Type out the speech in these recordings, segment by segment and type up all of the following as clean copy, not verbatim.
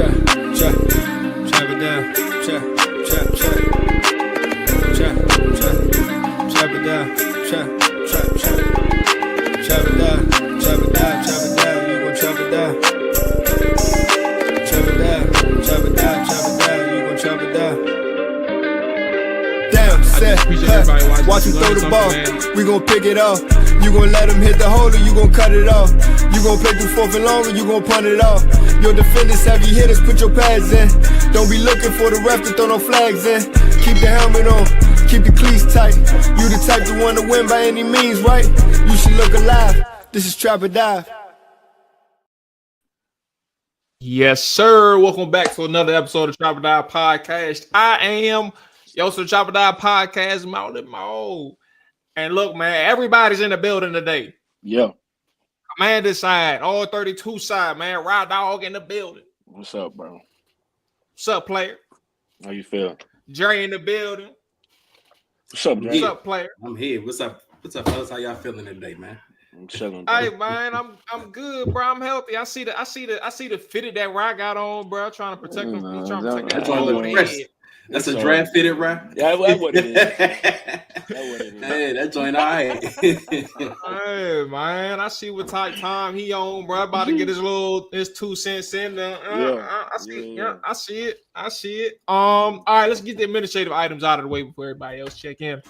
Trap it down. Trap it down. Trap it down. You gon' trap it down. Trap it down. You gon' trap it down. Damn, set, watch him throw the ball. We gon' pick it off. You gon' let him hit the hole or you gon' cut it off. You gon' play through fourth and long or you gon' punt it off. Your defenders, heavy hitters, put your pads in. Don't be looking for the ref to throw no flags in. Keep the helmet on, keep the cleats tight. You the type to want to win by any means, right? You should look alive. This is Trap or Dive. Yes, sir. Welcome back to another episode of Trap or Dive Podcast. I am the Trap or Dive Podcast, Mo. And look, man, everybody's in the building today. Yeah. Commander side, all 32 side, man. Ride Dog in the building. What's up, bro? What's up, player? How you feeling? Dre in the building. What's up, Dre? What's up, player? I'm here. What's up, fellas? How y'all feeling today, man? I'm chilling, bro. Hey, man, I'm good, bro. I'm healthy. I see the fitted that I got on, bro. Trying to protect them. Trying to protect that look fresh. That's a draft fitted, bro. Yeah, that's what it is. Hey, that joint, all right. Hey, man, I see what type time he on, bro. About to get his 2 cents in there. I see it. All right, let's get the administrative items out of the way before everybody else check in.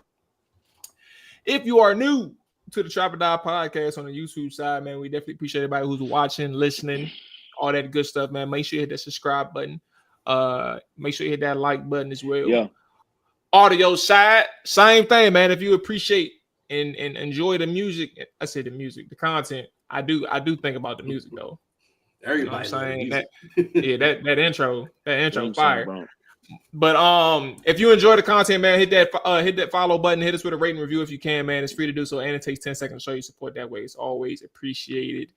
If you are new to the Trap or Dive Podcast on the YouTube side, man, we definitely appreciate everybody who's watching, listening, all that good stuff, man. Make sure you hit that subscribe button. Make sure you hit that like button as well. Yeah. Audio side, same thing, man. If you appreciate and enjoy the music, the content. I do think about the music though. Everybody, you know what I'm saying that intro fire. But if you enjoy the content, man, hit that follow button, hit us with a rating review if you can, man. It's free to do so, and it takes 10 seconds to show you support that way. It's always appreciated.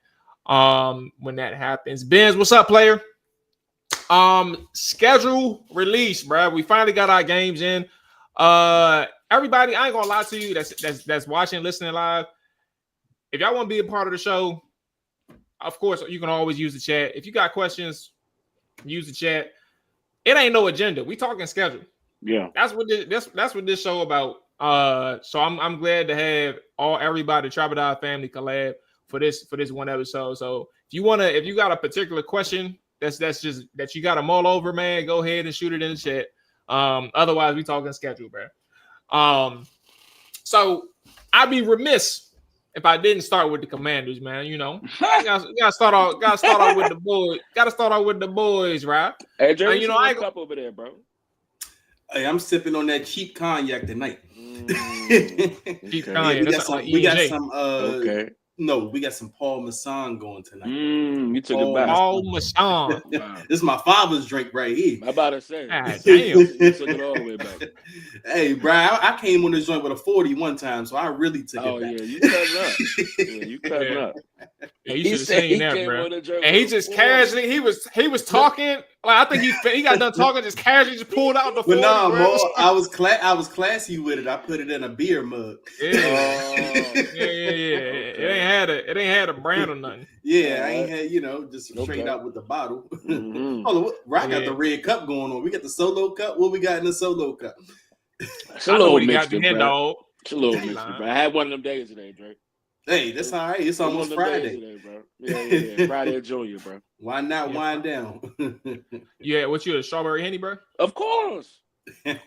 When that happens. Benz, what's up, player? Schedule release, bro. We finally got our games in. Everybody, I ain't gonna lie to you that's watching, listening live. If y'all want to be a part of the show, of course, you can always use the chat. If you got questions, use the chat. It ain't no agenda. We talking schedule. Yeah. That's what this show about. So I'm glad to have everybody, Trap or Dive family collab for this one episode. So if you got a particular question that's just that you got to mull over, man, go ahead and shoot it in the chat. Otherwise, we talking schedule, bro. So I'd be remiss if I didn't start with the Commanders, man. You know, gotta start off with the boys. Gotta start off with the boys, right? Hey, Jerry, you know, I cup over there, bro. Hey, I'm sipping on that cheap cognac tonight. Cheap cognac. We got some. Okay. No, we got some Paul Masson going tonight. You took it back. Paul Masson. Wow. This is my father's drink right here. I'm about to say. God, damn. You took it all the way back. Hey, bro, I came on this joint with a 40 one time, so I really took it back. Yeah, you cutting up. You cutting up. Yeah, you should have seen that, bro. And he just casually, he was talking. Like, I think he got done talking, just casually just pulled out the 40. But no, I was classy with it. I put it in a beer mug. Yeah. It ain't had a brand or nothing. Yeah, I ain't had, just straight out with the bottle. Mm-hmm. Hold on, I got the red cup going on. We got the solo cup. What we got in the solo cup? It's a little mixed, bro. Dog. It's a little mixed, bro. I had one of them days today, Drake. Hey, that's all right. It's almost Friday. Today, bro. Yeah. Friday Junior, bro. Why not wind down? Yeah, what you a strawberry Henny, bro? Of course. Of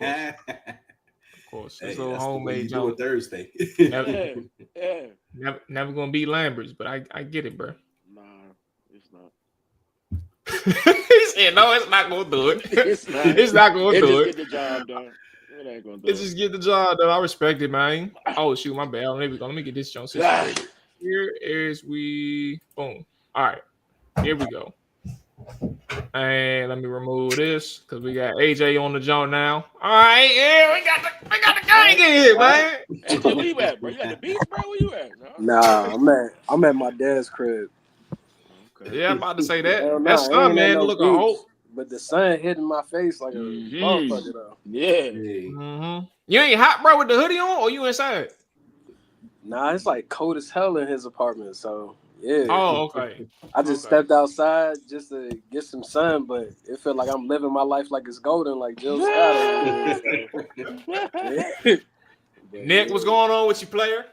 course. It's a little homemade do it Thursday. Never gonna beat Lambert's, but I get it, bro. Nah, it's not. He said, no, it's not gonna do it. It's not. It's not gonna do it. Just get the job done. It ain't gonna do It just get the job done. I respect it, man. Oh shoot, my bad. There we go. Let me get this jump. Here is boom. All right, here we go. And let me remove this because we got AJ on the jump now. All right, yeah, we got the gang in here, man. AJ, where you at, bro? You at the beach, bro? Where you at? No? Nah, I'm at my dad's crib. Okay. Yeah, I'm about to say that. Hell That nah, sun, ain't man, no looking beach. old. But the sun hitting my face like a motherfucker though. Yeah. Mm-hmm. You ain't hot, bro, with the hoodie on, or you inside? Nah, it's like cold as hell in his apartment. So Yeah. Oh, okay. I just stepped outside just to get some sun, but it felt like I'm living my life like it's golden, like Jill Scott over here. So. Nick, what's going on with you, player?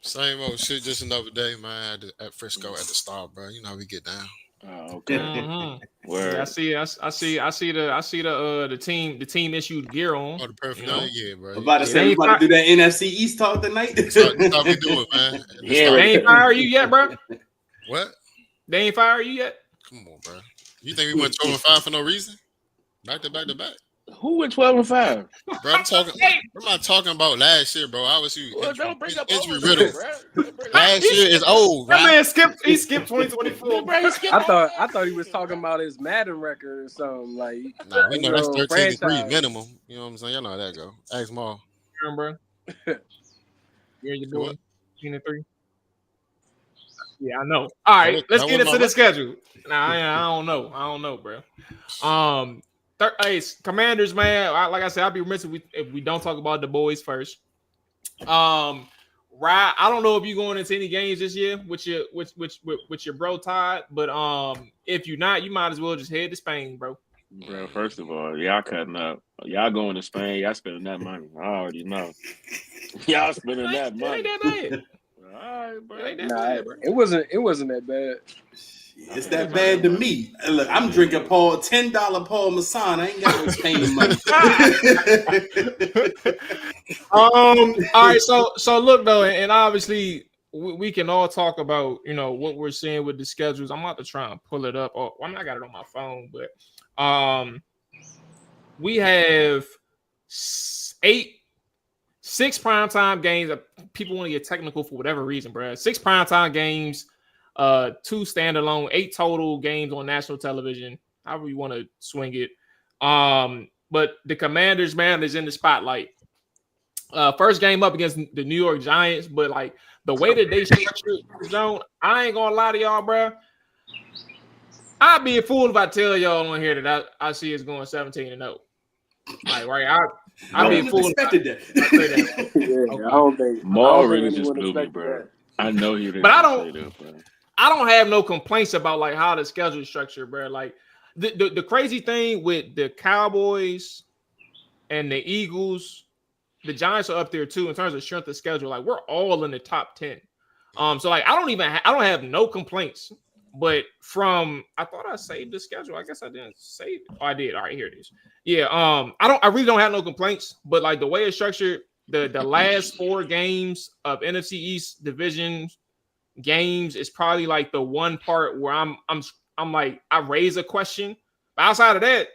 Same old shit, just another day, man. At Frisco at the start, bro. You know how we get down. Oh, okay. Yeah, I see the team issued gear on. Oh, the perfect night, yeah, bro. I'm about to say we about to do that NFC East talk tonight. That's how we do it, man. They ain't fire you yet, bro. What? They ain't fire you yet. Come on, bro. You think we went 12-5 for no reason? Back to back to back. Who went 12-5? Bro, I'm not talking about last year, bro. Obviously, don't bring up injury riddle. Last year is old, That right? man skipped 2024. I thought he was talking about his Madden record or something. Like, nah, we know that's 13-3 franchise. minimum. You know what I'm saying? Y'all know how that go. Ask Maul. Bro. Yeah, you're doing 13-3. Yeah, I know. All right, let's get into the schedule. Nah, I don't know, bro. Hey, Commanders, man. Like I said, I'll be remiss if we don't talk about the boys first. Right, I don't know if you're going into any games this year with your bro Todd, but if you're not, you might as well just head to Spain, bro. Bro, first of all, y'all cutting up. Y'all going to Spain. Y'all spending that money. I already know. Y'all spending that money. It ain't that bad. All right, bro. It ain't that bad, bro. It wasn't that bad. It's that bad to me. Look, I'm drinking $10 Paul Masson. I ain't got no Spain money. All right, so look though, and obviously we can all talk about what we're seeing with the schedules. I'm about to try and pull it up. Oh, I got it on my phone, but we have 6 primetime games. People want to get technical for whatever reason, bro. 6 primetime games. 2 standalone, 8 total games on national television, however you want to swing it. But the Commanders, man, is in the spotlight. First game up against the New York Giants, but like the way that they structured the zone, I ain't gonna lie to y'all, bro. I'd be a fool if I tell y'all on here that I see us going 17-0. Like, right? I'd be a fool. Expected that. I don't think. Maul really just blew me, bro. I know he didn't. But I don't have no complaints about like how the schedule is structured, bro. Like the crazy thing with the Cowboys and the Eagles, the Giants are up there too in terms of strength of schedule. Like we're all in the top 10. So like I don't have no complaints. But I thought I saved the schedule. I guess I didn't save it. Oh, I did. All right, here it is. Yeah. I really don't have no complaints. But like the way it's structured, the last 4 games of NFC East division games is probably like the one part where I'm like I raise a question. But outside of that,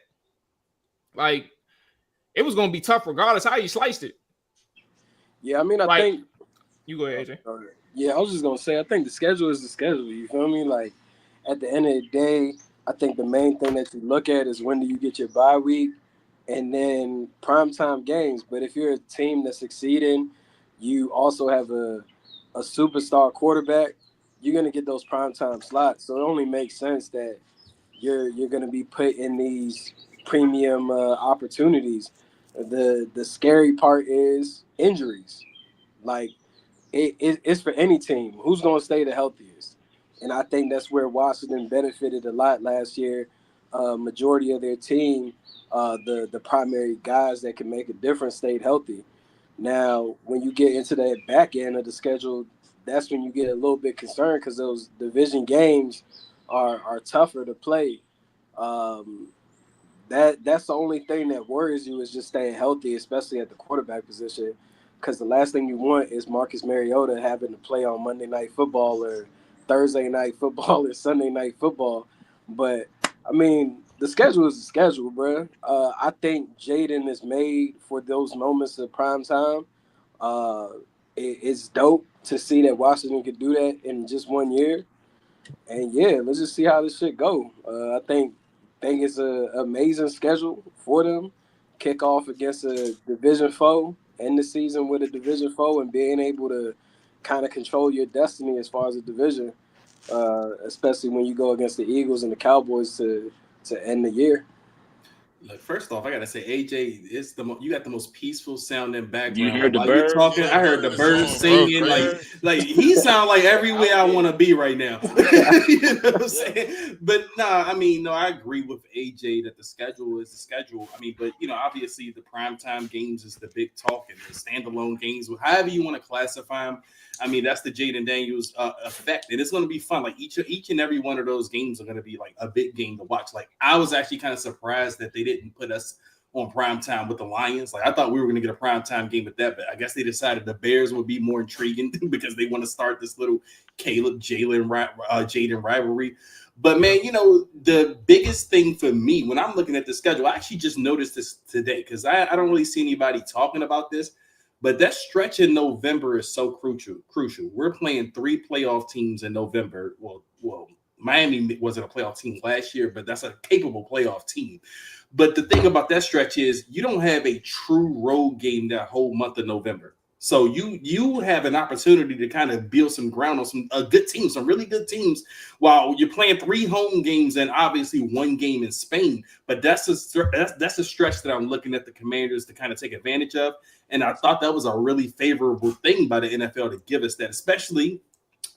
like it was gonna be tough regardless how you sliced it. Yeah, I mean, I think you go ahead, AJ. Yeah, I was just gonna say I think the schedule is the schedule. You feel me? Like at the end of the day, I think the main thing that you look at is when do you get your bye week and then primetime games. But if you're a team that's succeeding, you also have a superstar quarterback, you're going to get those primetime slots. So it only makes sense that you're going to be put in these premium opportunities. The scary part is injuries. Like it's for any team. Who's going to stay the healthiest? And I think that's where Washington benefited a lot last year. Majority of their team, the primary guys that can make a difference stayed healthy. Now, when you get into that back end of the schedule, that's when you get a little bit concerned because those division games are tougher to play. That's the only thing that worries you is just staying healthy, especially at the quarterback position, because the last thing you want is Marcus Mariota having to play on Monday Night Football or Thursday Night Football or Sunday Night Football. But, I mean, the schedule is the schedule, bro. I think Jaden is made for those moments of prime time. It's dope to see that Washington could do that in just 1 year. And, yeah, let's just see how this shit go. I think it's an amazing schedule for them. Kick off against a division foe, end the season with a division foe, and being able to kind of control your destiny as far as a division, especially when you go against the Eagles and the Cowboys to end the year. Look, first off, I gotta say, AJ, it's you got the most peaceful sounding background. You heard the While you're birds? talking, I heard the birds singing. Like he sound like everywhere I want to be right now. You know what I'm saying? But I agree with AJ that the schedule is the schedule. I mean, but obviously the primetime games is the big talk, and the standalone games, however you want to classify them. I mean, that's the Jaden Daniels effect, and it's going to be fun. Like each and every one of those games are going to be like a big game to watch. Like I was actually kind of surprised that they didn't put us on prime time with the Lions. Like I thought we were going to get a prime time game with that, but I guess they decided the Bears would be more intriguing because they want to start this little Jaden rivalry. But man, the biggest thing for me when I'm looking at the schedule, I actually just noticed this today because I don't really see anybody talking about this. But that stretch in November is so crucial. We're playing 3 playoff teams in November. Well, Miami wasn't a playoff team last year, but that's a capable playoff team. But the thing about that stretch is you don't have a true road game that whole month of November. So you have an opportunity to kind of build some ground on some good teams, some really good teams, while you're playing 3 home games and obviously 1 game in Spain. But that's a stretch that I'm looking at the Commanders to kind of take advantage of. And I thought that was a really favorable thing by the NFL to give us that, especially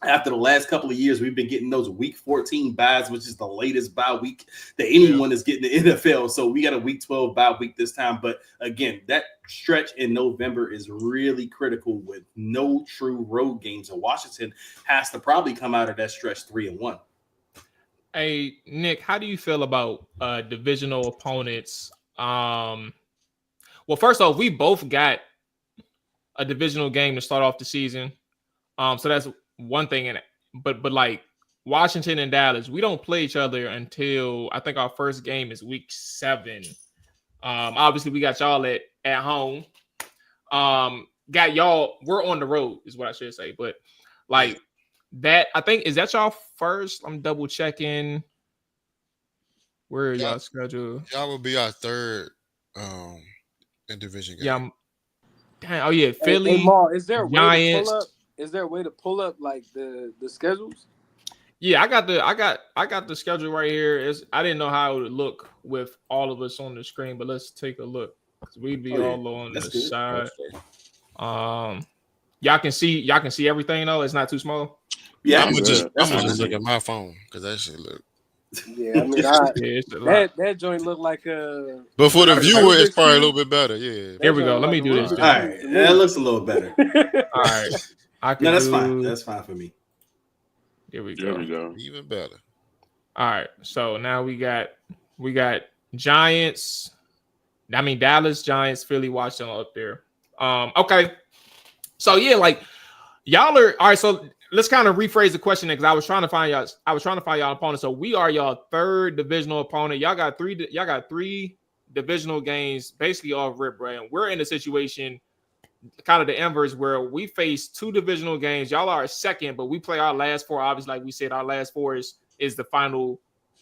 after the last couple of years, we've been getting those week 14 buys, which is the latest bye week that anyone is getting in the NFL. So we got a week 12 bye week this time. But again, that stretch in November is really critical with no true road games. And Washington has to probably come out of that stretch 3-1. Hey, Nick, how do you feel about divisional opponents? Well, first off, we both got a divisional game to start off the season. So that's one thing in it. But like Washington and Dallas, we don't play each other until I think our first game is week 7. Obviously we got y'all at home. Got y'all, we're on the road, is what I should say. But like that, I think, is that y'all first? I'm double checking. Where is y'all schedule? Y'all will be our third in division game. Yeah, oh yeah, Philly. Hey, Ma, is there a Giants. way to pull up like the schedules? Yeah, I got the schedule right here. I didn't know how it would look with all of us on the screen, but let's take a look. We'd be all on the side. Y'all can see everything though. It's not too small. Yeah, I'm gonna just look at my phone because that shit look. Yeah, I mean, that joint look like a. But for the viewer, it's probably a little bit better. Yeah. Here we go. Let me do this. All right, that looks a little better. All right, that's fine. That's fine for me. Here we go. Even better. All right, so now we got Giants. I mean Dallas, Giants, Philly, Washington up there. Okay. So yeah, like y'all are all right. So let's kind of rephrase the question because I was trying to find y'all opponents. So we are y'all third divisional opponent. Y'all got three divisional games basically off rip, right? And we're in a situation kind of the inverse where we face 2 divisional games. Y'all are second, but we play our last 4. Obviously, like we said, our last 4 is the final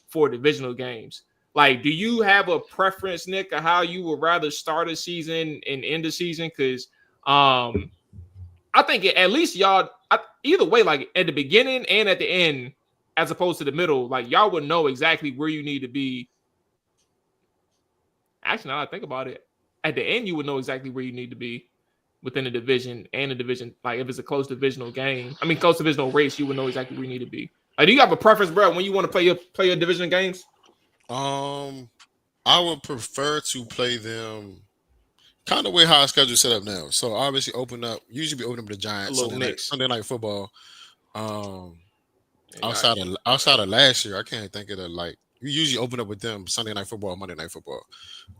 4 divisional games. Like, do you have a preference, Nick, of how you would rather start a season and end the season? Because I think at least y'all, either way, like at the beginning and at the end, as opposed to the middle, like y'all would know exactly where you need to be. Actually, now that I think about it, at the end, you would know exactly where you need to be within the division and the division. Like if it's a close divisional game, close divisional race, you would know exactly where you need to be. Do you have a preference, bro, when you want to play your division games? I would prefer to play them kind of way how our schedule set up now. So obviously usually open up the Giants Sunday night football. Outside of last year, I can't think of we usually open up with them Sunday night football, Monday night football.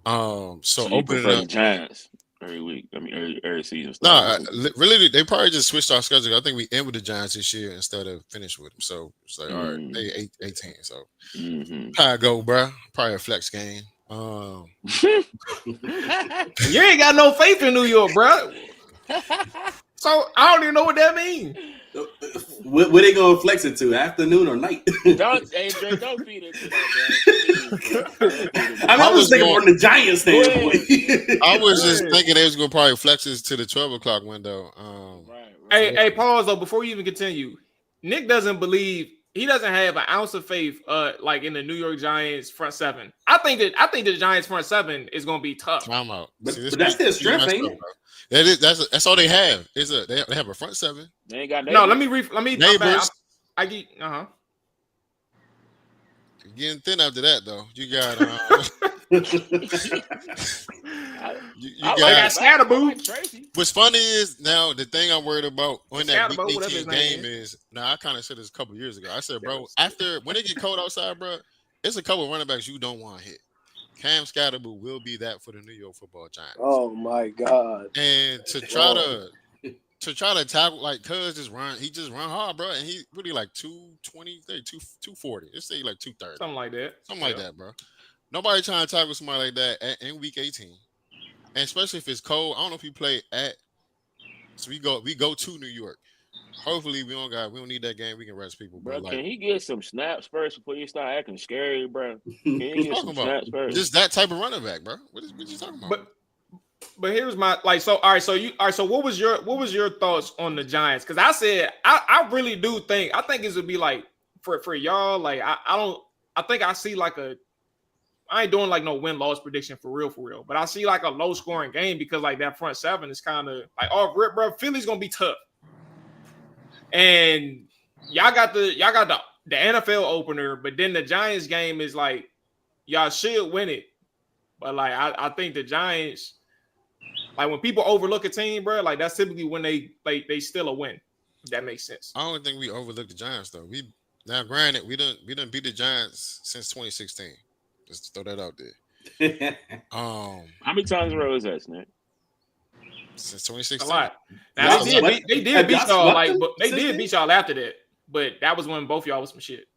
So opening up the Giants every week. Every season. Really, they probably just switched our schedule. I think we end with the Giants this year instead of finish with them. So it's like, all right, they 18. So how I go, bro? Probably a flex game. You ain't got no faith in New York, bro. So I don't even know what that means. What they gonna flex it to? Afternoon or night? Don't feed it to them, I was thinking from the Giants standpoint. I was just thinking they was gonna probably flex it to the 12 o'clock window. Hey, pause though before you even continue. Nick doesn't believe he doesn't have an ounce of faith, like in the New York Giants front seven. I think the Giants front seven is going to be tough. Time out. But that's their strength, ain't it? That's all they have. They have a front seven. They ain't got no. neighbors. Let me. Neighbors. I get. Getting thin after that though. You got. I got Scatterboo. What's funny is now the thing I'm worried about on that week 18 game is now I kind of said this a couple years ago. I said, bro, after when it get cold outside, bro, it's a couple of running backs you don't want to hit. Cam Scatterboo will be that for the New York Football Giants. Oh my God! And to try to tackle like Cuz just run hard, bro, and he really like 220, 240. Let's say like 230, something like that, bro. Nobody trying to tackle somebody like that in week 18, and especially if it's cold. I don't know if you play at. So we go to New York. Hopefully we don't need that game. We can rest people, bro. Like, can he get some snaps first before you start acting scary, bro? Can he get some snaps first? Just that type of running back, bro. What you talking about? But here's my So what was your thoughts on the Giants? Because I said I really do think it would be like for y'all. Like I think I see like I ain't doing like no win-loss prediction for real. But I see like a low-scoring game because like that front seven is kind of like off rip, bro. Philly's gonna be tough, and y'all got the NFL opener. But then the Giants game is like y'all should win it. But like I think the Giants, like when people overlook a team, bro, like that's typically when they still a win. If that makes sense. I don't think we overlooked the Giants though. Granted, we didn't beat the Giants since 2016. Just throw that out there. How many times in a row is that, Snap? Since 2016. A lot. Now they did beat y'all but they did beat y'all after that. But that was when both y'all was some shit.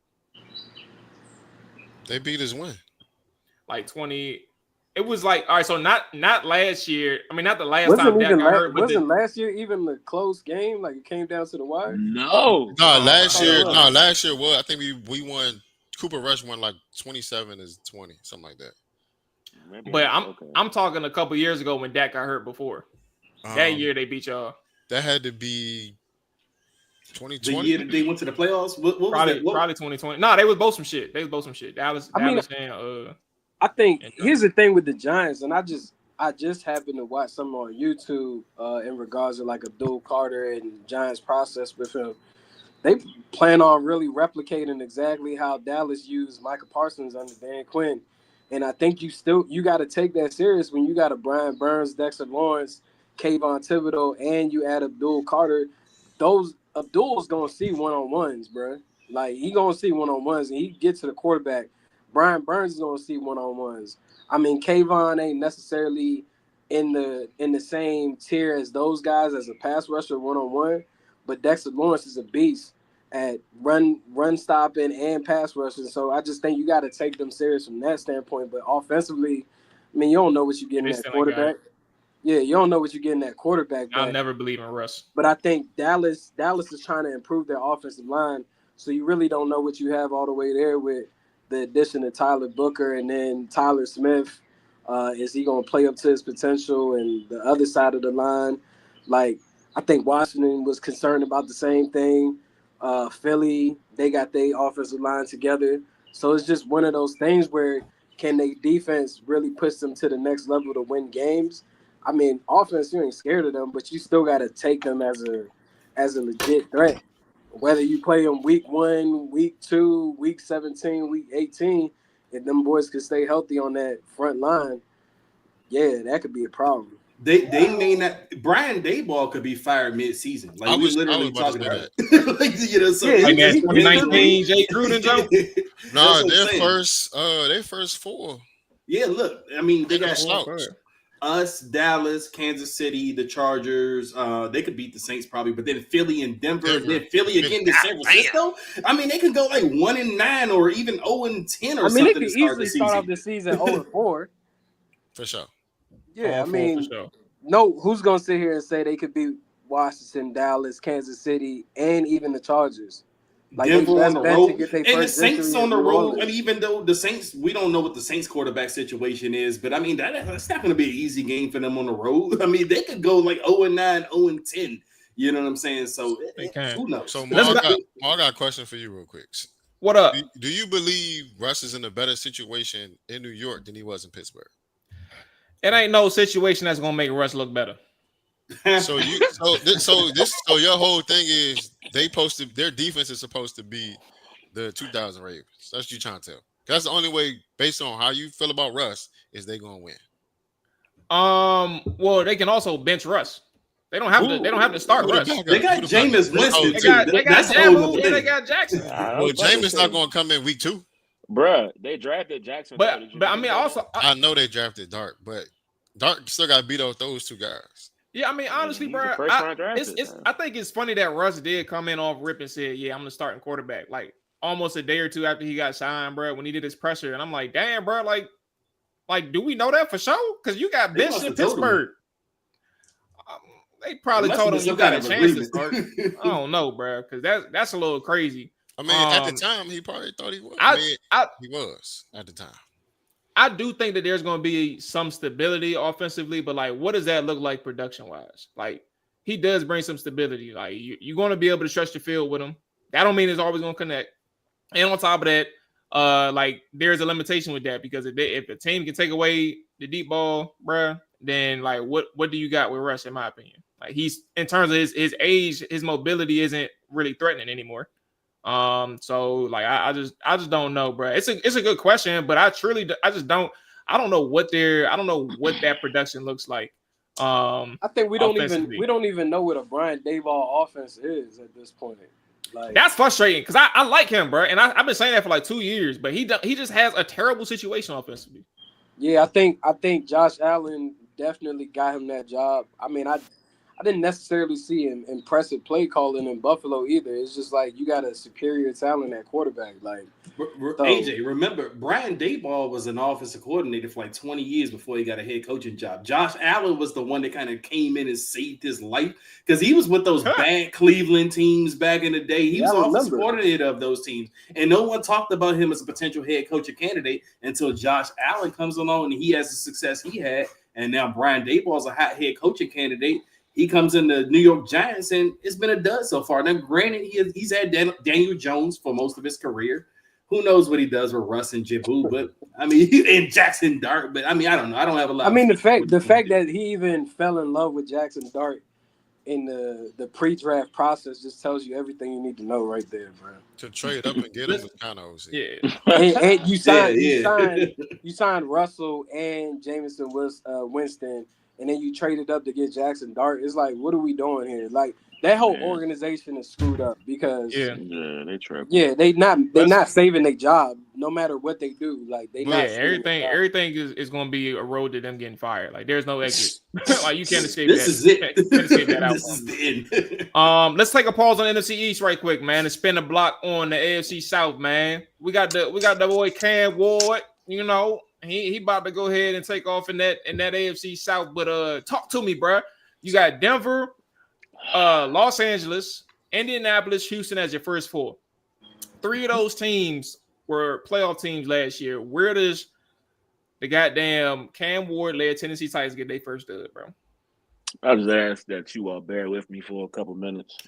They beat us when? Like 20. It was like, all right, so not last year. I mean, not the last time Dak got hurt. Wasn't last year even the close game? Like it came down to the wire? No. Last year was. I think we won. Cooper Rush won like 27-20, something like that. But I'm talking a couple years ago when Dak got hurt before. That year they beat y'all. That had to be 2020. The year that they went to the playoffs. What probably, was that? Probably 2020. No, they was both some shit. Dallas and I think here's the thing with the Giants, and I just happened to watch some on YouTube in regards to like Abdul Carter and Giants process with him. They plan on really replicating exactly how Dallas used Micah Parsons under Dan Quinn. And I think you got to take that serious when you got a Brian Burns, Dexter Lawrence, Kayvon Thibodeau, and you add Abdul Carter. Abdul's going to see one-on-ones, bro. Like, he going to see one-on-ones, and he get to the quarterback. Brian Burns is going to see one-on-ones. I mean, Kayvon ain't necessarily in the same tier as those guys as a pass rusher one-on-one, but Dexter Lawrence is a beast at run stopping and pass rushing. So I just think you got to take them serious from that standpoint. But offensively, I mean, you don't know what you get in that quarterback. Yeah, you don't know what you get in that quarterback. I'll never believe in Russ. But I think Dallas is trying to improve their offensive line. So you really don't know what you have all the way there with the addition of Tyler Booker and then Tyler Smith. Is he going to play up to his potential? And the other side of the line, like, I think Washington was concerned about the same thing. Philly, they got their offensive line together. So it's just one of those things where can they defense really push them to the next level to win games? I mean, offense, you ain't scared of them, but you still got to take them as a legit threat. Whether you play them week 1, week 2, week 17, week 18, if them boys could stay healthy on that front line, yeah, that could be a problem. They may not. Brian Daboll could be fired mid-season. Like we literally talking about it. Like, you know, so like that 2019 Jay Gruden joke. No, their first 4. Yeah, look, I mean, they got us, Dallas, Kansas City, the Chargers. They could beat the Saints probably, but then Philly and Denver, then Philly again to San Francisco. I mean, they could go like 1-9 or even 0-10 or something. I mean, they could easily start off the season 0-4. For sure. Yeah, I mean, no, who's gonna sit here and say they could beat Washington, Dallas, Kansas City, and even the Chargers? Like Denver on the road, and the Saints on the road. And even though the Saints, we don't know what the Saints quarterback situation is, but I mean that's not going to be an easy game for them on the road. I mean they could go like 0-9, 0-10. You know what I'm saying? So who knows? So I got a question for you real quick. What up? Do you believe Russ is in a better situation in New York than he was in Pittsburgh? It ain't no situation that's gonna make Russ look better. So your whole thing is their defense is supposed to be the 2000 Ravens. That's what you trying to tell. That's the only way, based on how you feel about Russ, is they gonna win. Well, they can also bench Russ. They don't have to. They don't have to start Russ. They got Jameis Winston. They got Jabu and they got Jackson. Well, Jameis not gonna come in week 2. Bruh, they drafted Jackson. But I mean, also I know they drafted Dart, but Dart still got to beat out those 2 guys. Yeah, I mean, honestly, bro, I think it's funny that Russ did come in off rip and said, "Yeah, I'm the starting quarterback." Like almost a day or two after he got signed, bro, when he did his pressure, and I'm like, "Damn, bro, like, do we know that for sure? Because you got benched in Pittsburgh." They probably told him you got a chance to start. I don't know, bro, because that's a little crazy. I mean, at the time, he probably thought he was. He was at the time. I do think that there's going to be some stability offensively, but like, what does that look like production wise? Like, he does bring some stability. Like, you're going to be able to stretch the field with him. That don't mean it's always going to connect. And on top of that, like, there's a limitation with that because if a team can take away the deep ball, bruh, then like, what do you got with Russ? In my opinion, like he's in terms of his age, his mobility isn't really threatening anymore. So like I just don't know, bro. It's a good question, but I don't know what that production looks like. I think we don't even know what a Brian Daboll offense is at this point. Like, that's frustrating because I like him, bro, and I've been saying that for like 2 years, but he just has a terrible situation offensively. Yeah, I think Josh Allen definitely got him that job. I mean, I didn't necessarily see an impressive play calling in Buffalo either. It's just like you got a superior talent at quarterback. Like AJ, remember Brian Daboll was an offensive coordinator for like 20 years before he got a head coaching job. Josh Allen was the one that kind of came in and saved his life because he was with those bad Cleveland teams back in the day. He was offensive coordinator of those teams, and no one talked about him as a potential head coaching candidate until Josh Allen comes along and he has the success he had. And now Brian Daboll is a hot head coaching candidate. He comes in the New York Giants, and it's been a dud so far. Now, granted, he's had Daniel Jones for most of his career. Who knows what he does with Russ and Jabu, but I mean, and Jackson Dart. But I mean, I don't know. I don't have a lot. I mean, the fact that he even fell in love with Jackson Dart in the pre-draft process just tells you everything you need to know right there, bro. To trade up and get him was kind of yeah. And you signed Russell and Jameson Winston. And then you traded up to get Jackson Dart. It's like, what are we doing here? Like that whole organization is screwed up because they tripping. Yeah, they're not saving their job no matter what they do. Like everything is going to be a road to them getting fired. Like there's no exit. Like you can't escape this that. Is it. You can't escape that This is the end. Let's take a pause on NFC East right quick, man, and spin a block on the AFC South, man. We got the boy Cam Ward, you know. He about to go ahead and take off in that AFC South, but talk to me, bro. You got Denver, Los Angeles, Indianapolis, Houston as your first 4. 3 of those teams were playoff teams last year. Where does the goddamn Cam Ward led Tennessee Titans get their first dub, bro? I just ask that you all bear with me for a couple minutes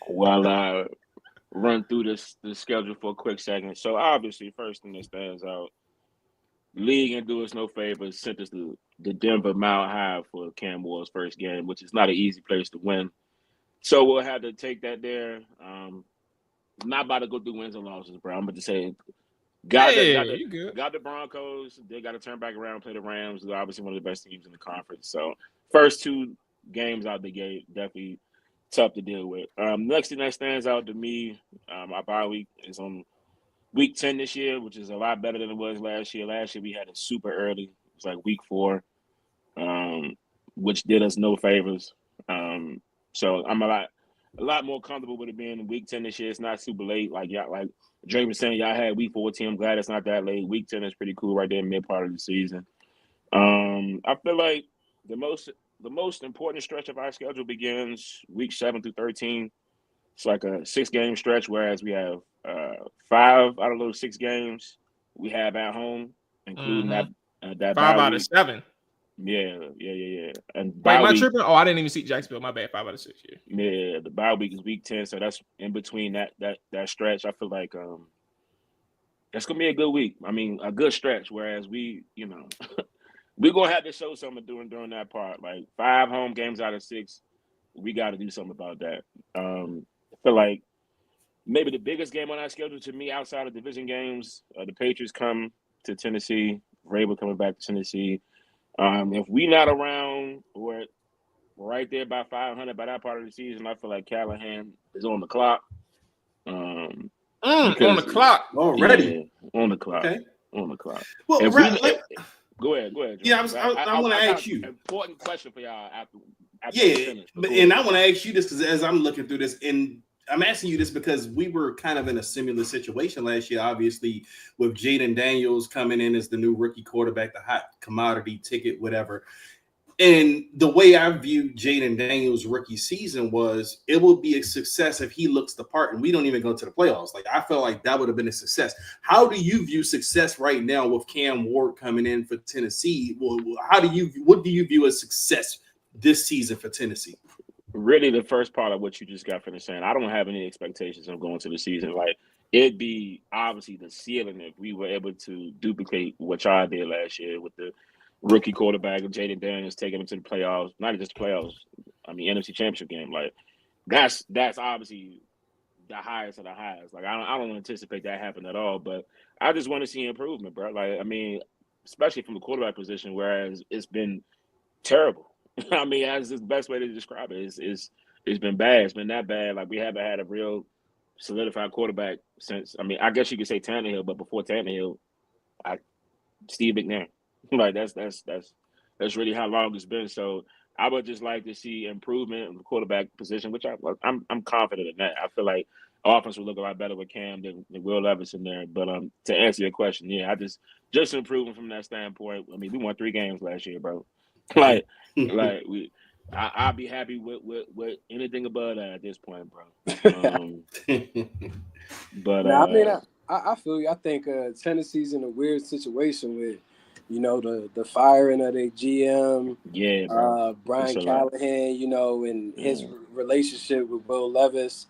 while I run through the schedule for a quick second. So obviously, first thing that stands out, league and do us no favors, sent us the Denver Mile High for Cam Ward's first game, which is not an easy place to win. So we'll have to take that there. Not about to go through wins and losses, bro. I'm about to say, got the Broncos. They got to turn back around and play the Rams. They're obviously one of the best teams in the conference. So first 2 games out the gate, definitely tough to deal with. Next thing that stands out to me, our bye week is on week 10 this year, which is a lot better than it was last year. Last year we had it super early. It was like week 4, which did us no favors. So I'm a lot more comfortable with it being in week 10 this year. It's not super late. Like Dre was saying, y'all had week 14. I'm glad it's not that late. Week 10 is pretty cool right there in mid part of the season. I feel like the most important stretch of our schedule begins week 7 through 13. It's like a 6-game stretch, whereas we have 5 out of those 6 games we have at home, including that 5 out of 7. Yeah. And Wait, bye am I week, tripping? Oh, I didn't even see Jacksonville. My bad. 5 out of 6. yeah, the bye week is week 10, so that's in between that stretch. I feel like that's gonna be a good week. I mean, a good stretch. Whereas we're gonna have to show something during that part. Like 5 home games out of 6, we got to do something about that. I feel like maybe the biggest game on our schedule to me outside of division games, the Patriots come to Tennessee. Vrabel coming back to Tennessee. If we not around or right there by 500 by that part of the season, I feel like Callahan is on the clock. On the clock already. Yeah, on the clock. Okay. On the clock. Well, go ahead. John. Yeah, I want to ask you an important question for y'all after yeah, and I want to ask you this because as I'm looking through this, and I'm asking you this because we were kind of in a similar situation last year, obviously, with Jaden Daniels coming in as the new rookie quarterback, the hot commodity ticket, whatever. And the way I viewed Jaden Daniels' rookie season was it would be a success if he looks the part and we don't even go to the playoffs. Like I felt like that would have been a success. How do you view success right now with Cam Ward coming in for Tennessee? Well, what do you view as success this season for Tennessee? Really, the first part of what you just got finished saying, I don't have any expectations of going to the season. Like it'd be obviously the ceiling if we were able to duplicate what y'all did last year with the rookie quarterback of Jaden Daniels taking him to the playoffs, not just the playoffs. I mean, NFC Championship game. Like that's obviously the highest of the highest. Like I don't anticipate that happening at all. But I just want to see improvement, bro. Like I mean, especially from the quarterback position, whereas it's been terrible. I mean, that's the best way to describe it. It's been bad. It's been that bad. Like we haven't had a real solidified quarterback since. I mean, I guess you could say Tannehill, but before Tannehill, Steve McNair. Like that's really how long it's been. So I would just like to see improvement in the quarterback position, which I'm confident in that. I feel like offense will look a lot better with Cam than Will Levis in there. But to answer your question, yeah, I just improving from that standpoint. I mean, we won 3 games last year, bro. Like I'll be happy with anything above that at this point, bro. But I mean, I feel you. I think Tennessee's in a weird situation with, the firing of their GM, Brian Callahan, and his relationship with Will Levis.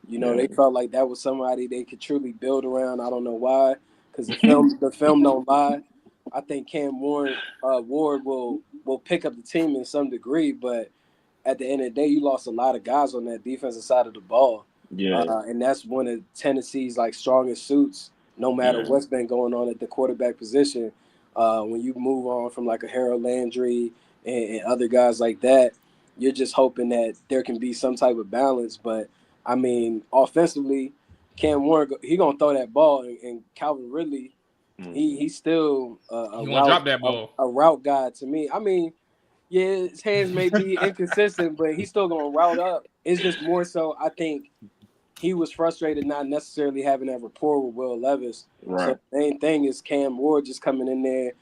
They felt like that was somebody they could truly build around. I don't know why, because the film don't lie. I think Cam Ward will pick up the team in some degree, but at the end of the day, you lost a lot of guys on that defensive side of the ball. Yeah. And that's one of Tennessee's strongest suits, no matter what's been going on at the quarterback position. When you move on from a Harold Landry and other guys like that, you're just hoping that there can be some type of balance. But I mean, offensively, Cam Warren, he gonna throw that ball, and Calvin Ridley, he's still a route guy to me. I mean, yeah, his hands may be inconsistent, but he's still gonna route up. It's just more so, I think he was frustrated not necessarily having that rapport with Will Levis. Right. So the main thing is Cam Ward just coming in there,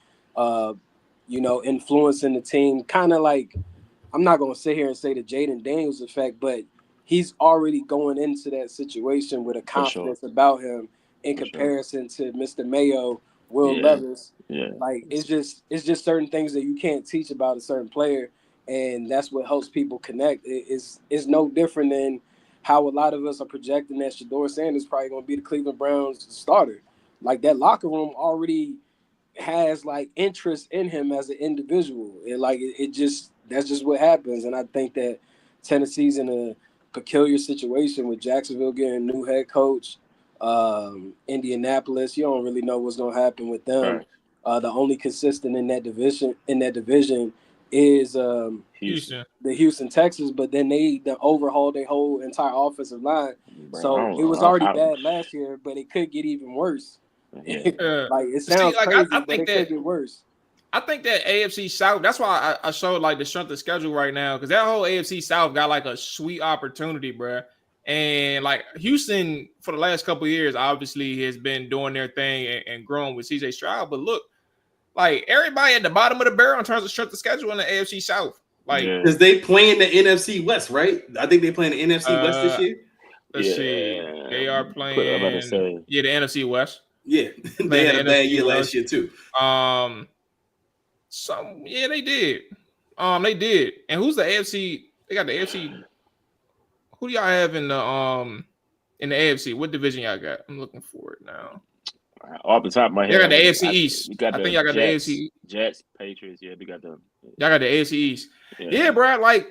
influencing the team. Kind of like, I'm not going to sit here and say the Jaden Daniels effect, but he's already going into that situation with a confidence about him in comparison to Mr. Mayo, Will Levis. Yeah. Like it's just certain things that you can't teach about a certain player, and that's what helps people connect. It's no different than how a lot of us are projecting that Shedeur Sanders probably going to be the Cleveland Browns starter. Like that locker room already has interest in him as an individual, and that's just what happens. And I think that Tennessee's in a peculiar situation with Jacksonville getting a new head coach. Indianapolis, you don't really know what's going to happen with them. Right. The only consistent in that division is Houston. The Houston Texans, but then they overhauled their whole entire offensive line. So it was already bad last year, but it could get even worse. It sounds crazy, but it could get worse. I think that AFC South, that's why I showed the strength of schedule right now, because that whole AFC South got a sweet opportunity, bro. And Houston for the last couple of years obviously has been doing their thing and growing with CJ Stroud. But look, everybody at the bottom of the barrel in terms of strength of schedule in the AFC South. Because they playing the NFC West, right? I think they playing the NFC West this year. Let's see. They are playing the NFC West. Yeah. They had a bad year last year too. Yeah, they did. They did. And who's the AFC? They got the AFC. Who do y'all have in the AFC? What division y'all got? I'm looking for it now. Off the top of my head, Y'all got the AFC East. I think y'all got Jets, the AFC Jets, Patriots. Yeah, we got the. Y'all got the AFC East. Yeah, bro. Like,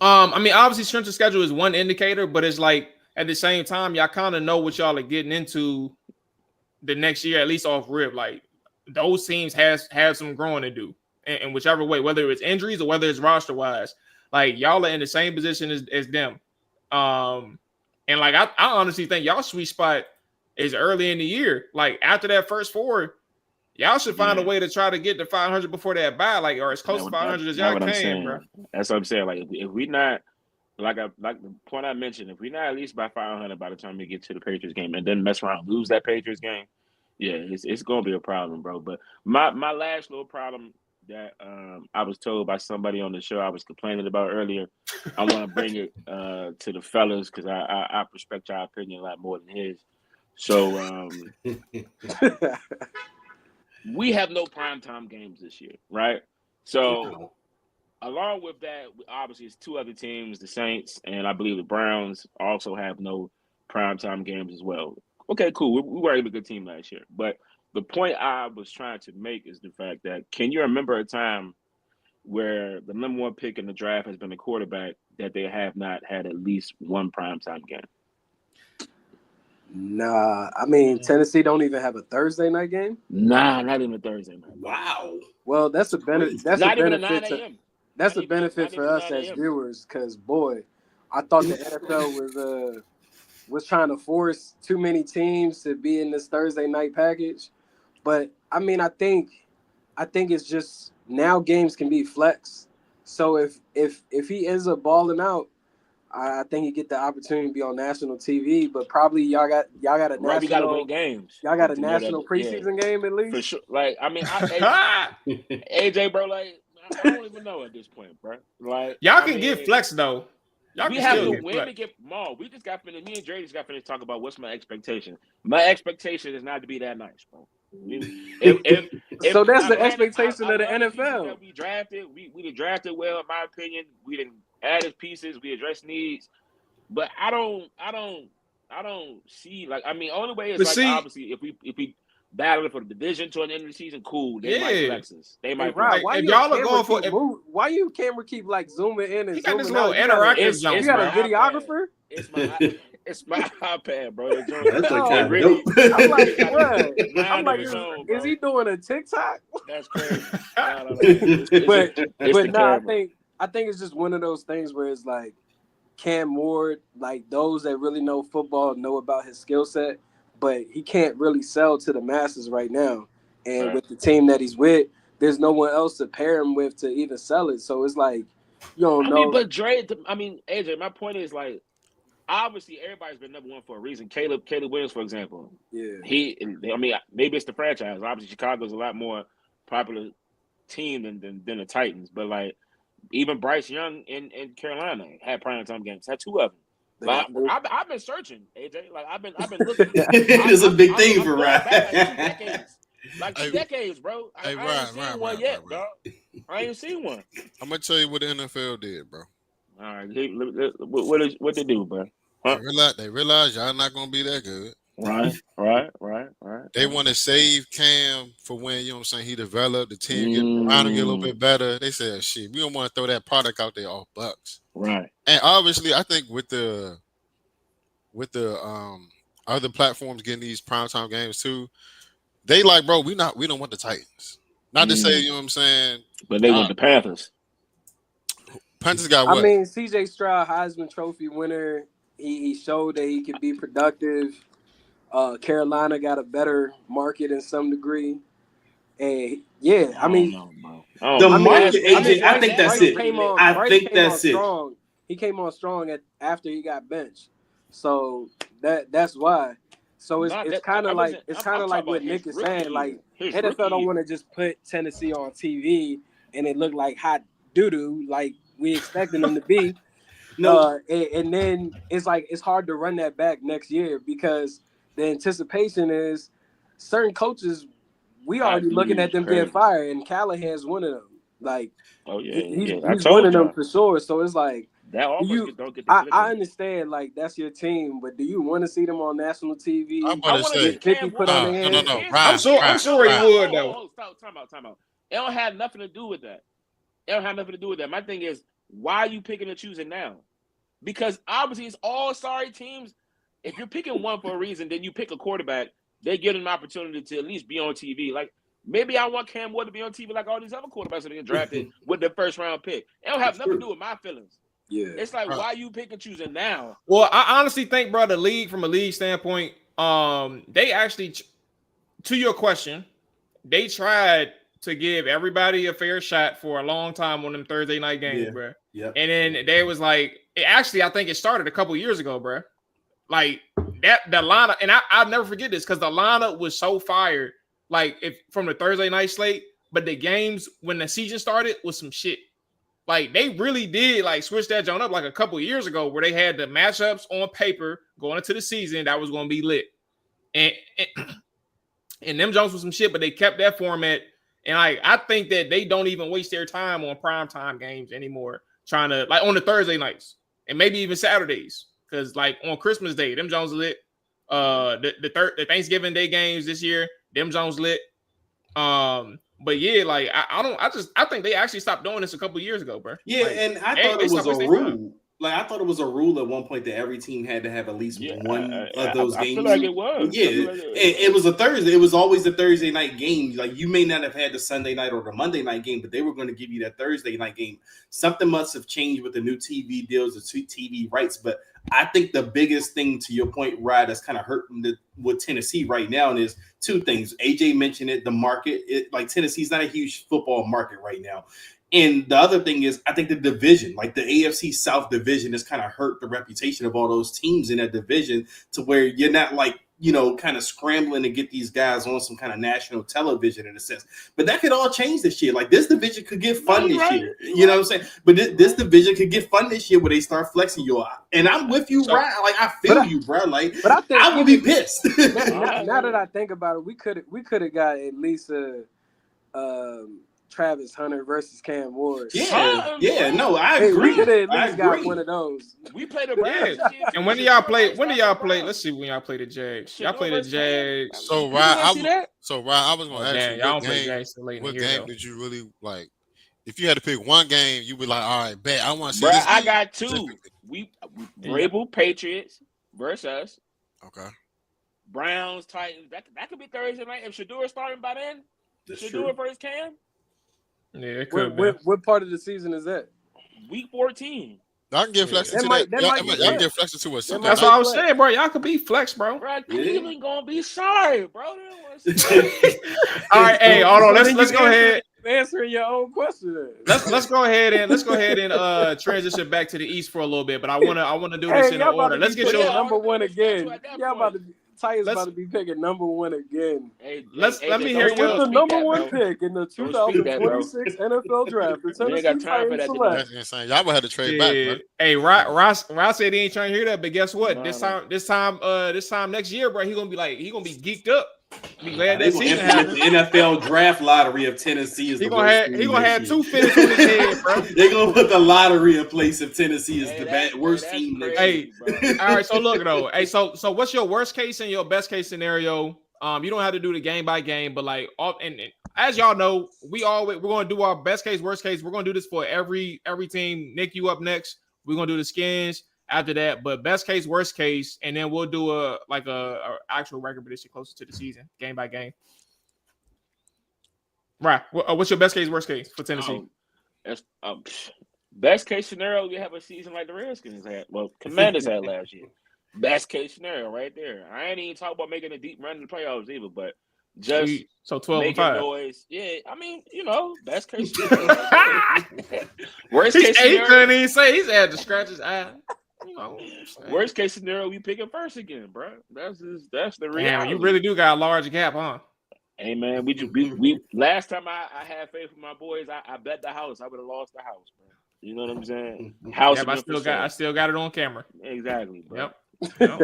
I mean, obviously, strength of schedule is one indicator, but it's like at the same time, y'all kind of know what y'all are getting into the next year, at least off rip. Like, those teams have some growing to do, in whichever way, whether it's injuries or whether it's roster wise. Like, y'all are in the same position as them. And like I honestly think y'all sweet spot is early in the year. Like after that first 4, y'all should find a way to try to get to 500 before that bye, like or as close to 500 as y'all can, bro. That's what I'm saying. Like if we not like the point I mentioned, if we not at least by 500 by the time we get to the Patriots game and then mess around and lose that Patriots game, yeah, it's gonna be a problem, bro. But my last little problem that I was told by somebody on the show I was complaining about earlier, I want to bring it to the fellas because I respect your opinion a lot more than his. So we have no primetime games this year, right? So along with that, obviously it's 2 other teams, the Saints and I believe the Browns also have no primetime games as well. Okay, cool. We were a good team last year, but the point I was trying to make is the fact that can you remember a time where the number 1 pick in the draft has been a quarterback that they have not had at least one primetime game? Nah, I mean Tennessee don't even have a Thursday night game. Nah, not even a Thursday night. Wow. Well, that's a benefit. That's not a even benefit. a 9 a.m. That's a benefit for us as viewers, because boy, I thought the NFL was trying to force too many teams to be in this Thursday night package. But I mean, I think it's just now games can be flex. So if he ends up balling out, I think you get the opportunity to be on national TV. But probably y'all got a national. We gotta win games. Y'all got a national preseason game at least. For sure. Like I mean, AJ, bro, like I don't even know at this point, bro. Like y'all can get flex though. We have to win to get Maul. We just got finished. Me and Dre just got finished talking about what's my expectation. My expectation is not to be that nice, bro. So that's the expectation of the NFL. We drafted drafted well, in my opinion. We didn't added pieces. We addressed needs, but I don't see like. I mean, only way is like obviously if we battle for the division to the end of the season, cool. They might flex us. They might. Right. Why y'all are going for? Why you camera keep like zooming in and zooming out? Interactive. You got a videographer? It's my iPad, bro. That's like really. I'm like, what? I'm like, is he doing a TikTok? That's crazy. I think it's just one of those things where it's like Cam Ward, like those that really know football know about his skill set, but he can't really sell to the masses right now. And with the team that he's with, there's no one else to pair him with to even sell it. So it's like, you don't know. I mean, but Dre, AJ, my point is like, obviously everybody's been number 1 for a reason. Caleb Williams, for example. Yeah. Maybe it's the franchise. Obviously, Chicago's a lot more popular team than the Titans, but like, even Bryce Young in Carolina had primetime games. Had 2 of them. Like, I've been searching, AJ. Like I've been looking. It's a big thing for Ryan. Like 2 decades, bro. I ain't seen one yet, bro. I ain't seen one. I'm gonna tell you what the NFL did, bro. All right, what they do, bro? Huh? They realize y'all not gonna be that good. Right. They want to save Cam for when, you know what I'm saying, he developed, the team get around and get a little bit better. They said, shit, we don't want to throw that product out there off Bucks. Right. And obviously, I think with the other platforms getting these primetime games too, they like, bro, we don't want the Titans. Not to say, you know what I'm saying, but they want the Panthers. Panthers got what? I mean, CJ Stroud, Heisman Trophy winner. He showed that he can be productive. Carolina got a better market in some degree. And yeah, I mean, the market, AJ, I think that's it. I think that's it. He came on strong after he got benched. So that's why. So it's kind of like what Nick is saying. Like NFL don't want to just put Tennessee on TV and it look like hot doo-doo like we expecting them to be. No, and then it's like it's hard to run that back next year because the anticipation is certain coaches we already looking at them get fired, and Callahan's one of them. Like, oh yeah, he's one of them for sure. So it's like that almost don't get the I understand, like that's your team, but do you want to see them on national TV? I want to say 50 put on their hands. No. I'm sure he would though. Time out. It don't have nothing to do with that. My thing is, why are you picking and choosing now? Because obviously it's all sorry teams. If you're picking one for a reason, then you pick a quarterback. They get an opportunity to at least be on TV. Like maybe I want Cam Ward to be on TV like all these other quarterbacks that get drafted with their first round pick. It don't have nothing to do with my feelings. Yeah, it's like why you pick and choosing now? Well, I honestly think, bro, the league from a league standpoint, they actually, to your question, they tried to give everybody a fair shot for a long time on them Thursday night games, bro. Yeah. And then they was like, actually, I think it started a couple years ago, bro. Like that, the lineup, and I'll never forget this because the lineup was so fired. Like if from the Thursday night slate, but the games when the season started was some shit. Like they really did like switch that joint up like a couple years ago where they had the matchups on paper going into the season that was going to be lit, and them Jones was some shit, but they kept that format. And I think that they don't even waste their time on primetime games anymore, trying to like on the Thursday nights and maybe even Saturdays. Because like on Christmas Day, them Jones lit. The Thanksgiving Day games this year, them Jones lit. But yeah, like I think they actually stopped doing this a couple years ago, bro. Yeah, like, and I thought it was a rule. Like I thought it was a rule at one point that every team had to have at least one of those games. I feel like it was. Yeah, it was a Thursday. It was always a Thursday night game. Like you may not have had the Sunday night or the Monday night game, but they were going to give you that Thursday night game. Something must have changed with the new TV deals, the TV rights. But I think the biggest thing, to your point, Rod, that's kind of hurting with Tennessee right now is two things. AJ mentioned it, the market. Like Tennessee's not a huge football market right now. And the other thing is, I think the division, like the AFC South division, has kind of hurt the reputation of all those teams in that division to where you're not like, kind of scrambling to get these guys on some kind of national television in a sense. But that could all change this year. Like this division could get fun this year. You know what I'm saying? But this division could get fun this year where they start flexing you. And I'm with you, right? Like I feel you, bro. Like, but I think I would be pissed. now that I think about it, we could have got at least a Travis Hunter versus Cam Ward. No, I agree. We could have at least got one of those. We played a Browns. And when do y'all play? Let's see when y'all play the Jags. Y'all play the Jags. So Ryan, I was going to ask you, y'all play Jags late in what the year, game did you really like? If you had to pick one game, you would like, all right, bet I want to see this. I got two. We Vrabel Patriots versus us. Okay. Browns Titans. That could be Thursday night if Shador starting by then. Shador versus Cam. Yeah, it could be. What part of the season is that? Week 14. I can get flexed to that. Y'all can get flexed to it. That's what I was saying, bro. Y'all could be flex, bro. Cleveland gonna be sorry, bro. All right, hey, hold on. Let's go ahead. Answering your own question. Let's go ahead and transition back to the East for a little bit. But I wanna do this in order. Let's get your number one again. Y'all about to. Titans about to be picking number one again. Let me hear your the number one pick in the 2026 NFL Draft. The Tennessee Titans select. That's insane. Y'all would have to trade back, bro. Hey, Ross said he ain't trying to hear that, but guess what? This time next year, bro, he gonna be geeked up. Be glad that season happened. The NFL draft lottery of Tennessee is he gonna have two finishes on his head, bro. They're gonna put the lottery in place if Tennessee is the worst team. Hey, all right. So look though. Hey, so what's your worst case and your best case scenario? You don't have to do the game by game, but like, and as y'all know, we're gonna do our best case, worst case. We're gonna do this for every team. Nick, you up next. We're gonna do the skins after that, but best case, worst case, and then we'll do a actual record prediction closer to the season, game by game. Right. What's your best case, worst case for Tennessee? Best case scenario, we have a season like the Redskins had. Well, Commanders had last year. Best case scenario, right there. I ain't even talking about making a deep run in the playoffs either, but just so 12-5 noise. Yeah, I mean, best case scenario. Worst case scenario. He couldn't even say he's had to scratch his eye. Worst case scenario, we picking first again, bro. That's the reality. Damn, you really do got a large gap, huh? Hey man, we last time I had faith in my boys, I bet the house. I would have lost the house, bro. You know what I'm saying? House. Yeah, I still got it on camera. Exactly, bro. Yep.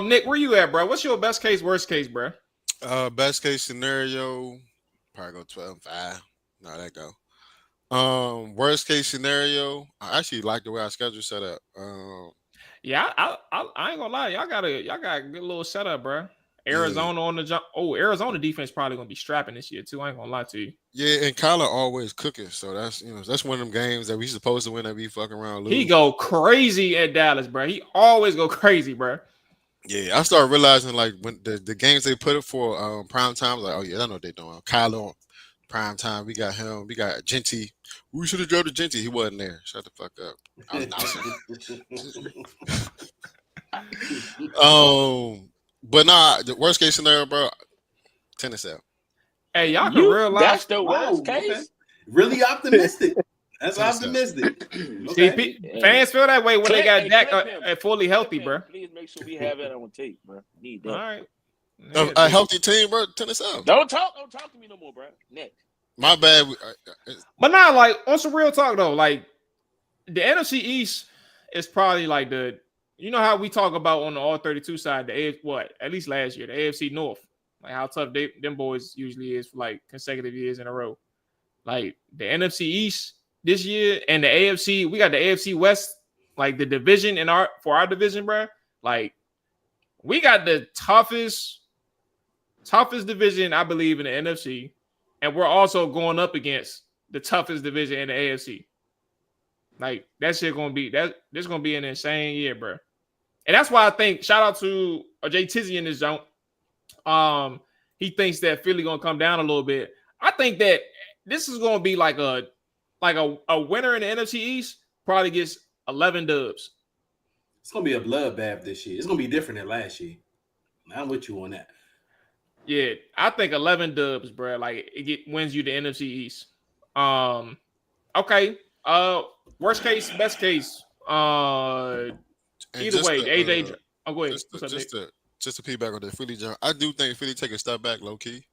Nick, where you at, bro? What's your best case, worst case, bro? Best case scenario, probably go 12-5. No, that go. Worst case scenario, I actually like the way our schedule set up. Yeah, I ain't gonna lie, y'all got a good little setup, bro. Yeah. Arizona on the jump. Oh, Arizona defense probably gonna be strapping this year too. I ain't gonna lie to you. Yeah, and Kyler always cooking, so that's one of them games that we supposed to win that we fucking around lose. He go crazy at Dallas, bro. He always go crazy, bro. Yeah, I started realizing like when the games they put it for prime time, like, oh yeah, I know what they're doing. Kyler on prime time, we got him, we got Genty. We should have drafted Genty. He wasn't there. Shut the fuck up. But nah, the worst case scenario, bro, 10-7. Hey, y'all can realize that's the worst case. Okay. Really optimistic. That's optimistic. Okay. Fans feel that way when they got Dak fully healthy, bro. Please make sure we have that on tape, bro. Need that. All right. A healthy team, bro. 10-7. Don't talk to me no more, bro. Next. My bad. But now, like on some real talk though, like the NFC East is probably like you know how we talk about on the All 32 side, at least last year, the AFC North, like how tough them boys usually is for like consecutive years in a row. Like the NFC East this year and the AFC, we got the AFC West, like the division for our division, bro. Like we got the toughest division, I believe, in the NFC, and we're also going up against the toughest division in the AFC. Like that shit gonna be this gonna be an insane year, bro. And that's why I think shout out to Jay Tizzy in this zone. He thinks that Philly gonna come down a little bit. I think that this is gonna be like a winner in the NFC East probably gets 11 dubs. It's gonna be a bloodbath this year. It's gonna be different than last year. I'm with you on that. Yeah, I think 11 dubs, bro. Like wins you the NFC East. Okay. Worst case, best case. Either way, AJ. Go ahead. Just to piggyback on the Philly jump, I do think Philly take a step back low key.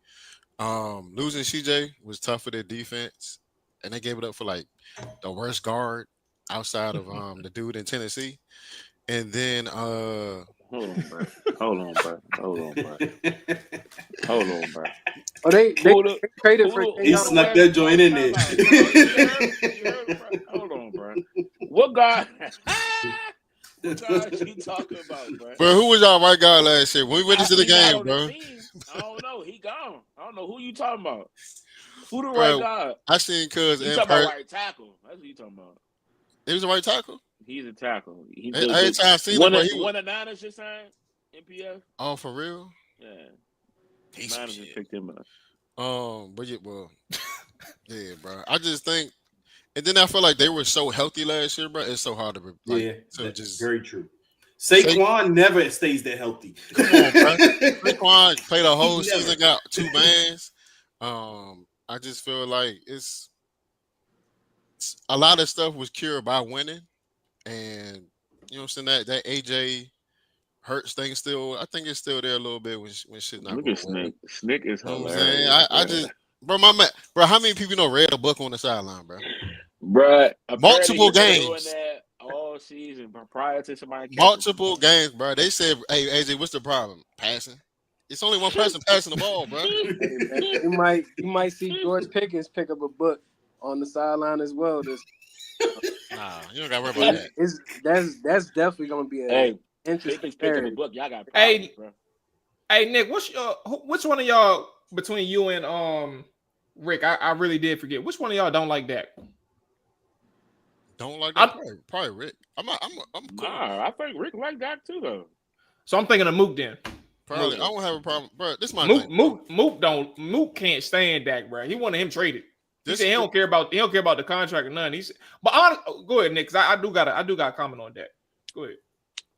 Losing CJ was tough for their defense, and they gave it up for like the worst guard outside of the dude in Tennessee. And then Hold on, bro. Oh, they traded for. He snuck that joint in there. Hold on, bro. What guy? What guy you talking about, bro? Bro, who was y'all right guard last year? When we went into the game, bro. I don't know. He gone. I don't know who you talking about. Who the right guy? I seen Cuz you talking about right tackle. That's what you talking about. He was a right tackle? He's a tackle. Every time I seen him, one of Niners just signed NPF. Oh, for real? Yeah. Niners just picked him up. But yeah, well, yeah, bro. I just think, and then I feel like they were so healthy last year, bro. It's so hard to that's very true. Saquon never stays that healthy. Come on, bro. Saquon played a whole season, got 2 bands. I just feel like it's a lot of stuff was cured by winning, and you know what I'm saying, that AJ Hurts thing still, I think it's still there a little bit when shit not. Look at Snick. Snick is hilarious. You know I just, bro, how many people read a book on the sideline, bro? Bro, multiple games. Doing that all season prior to somebody. Multiple games, bro. They said, "Hey, AJ, what's the problem? Passing. It's only one person passing the ball, bro." Hey, you might see George Pickens pick up a book on the sideline as well. Nah, you don't got to worry about that. That's definitely gonna be a interesting book. Y'all got problems, bro. Hey Nick, which one of y'all between you and Rick? I really did forget. Which one of y'all don't like Dak? Don't like that? Probably Rick. I'm cool. Nah, I think Rick like that too, though. So I'm thinking of Mook then. Probably. I don't have a problem, bro. This is my Mook can't stand Dak, bro. He wanted him traded. He said he don't care about the contract or nothing. Go ahead, Nick, because I do got a comment on that. Go ahead.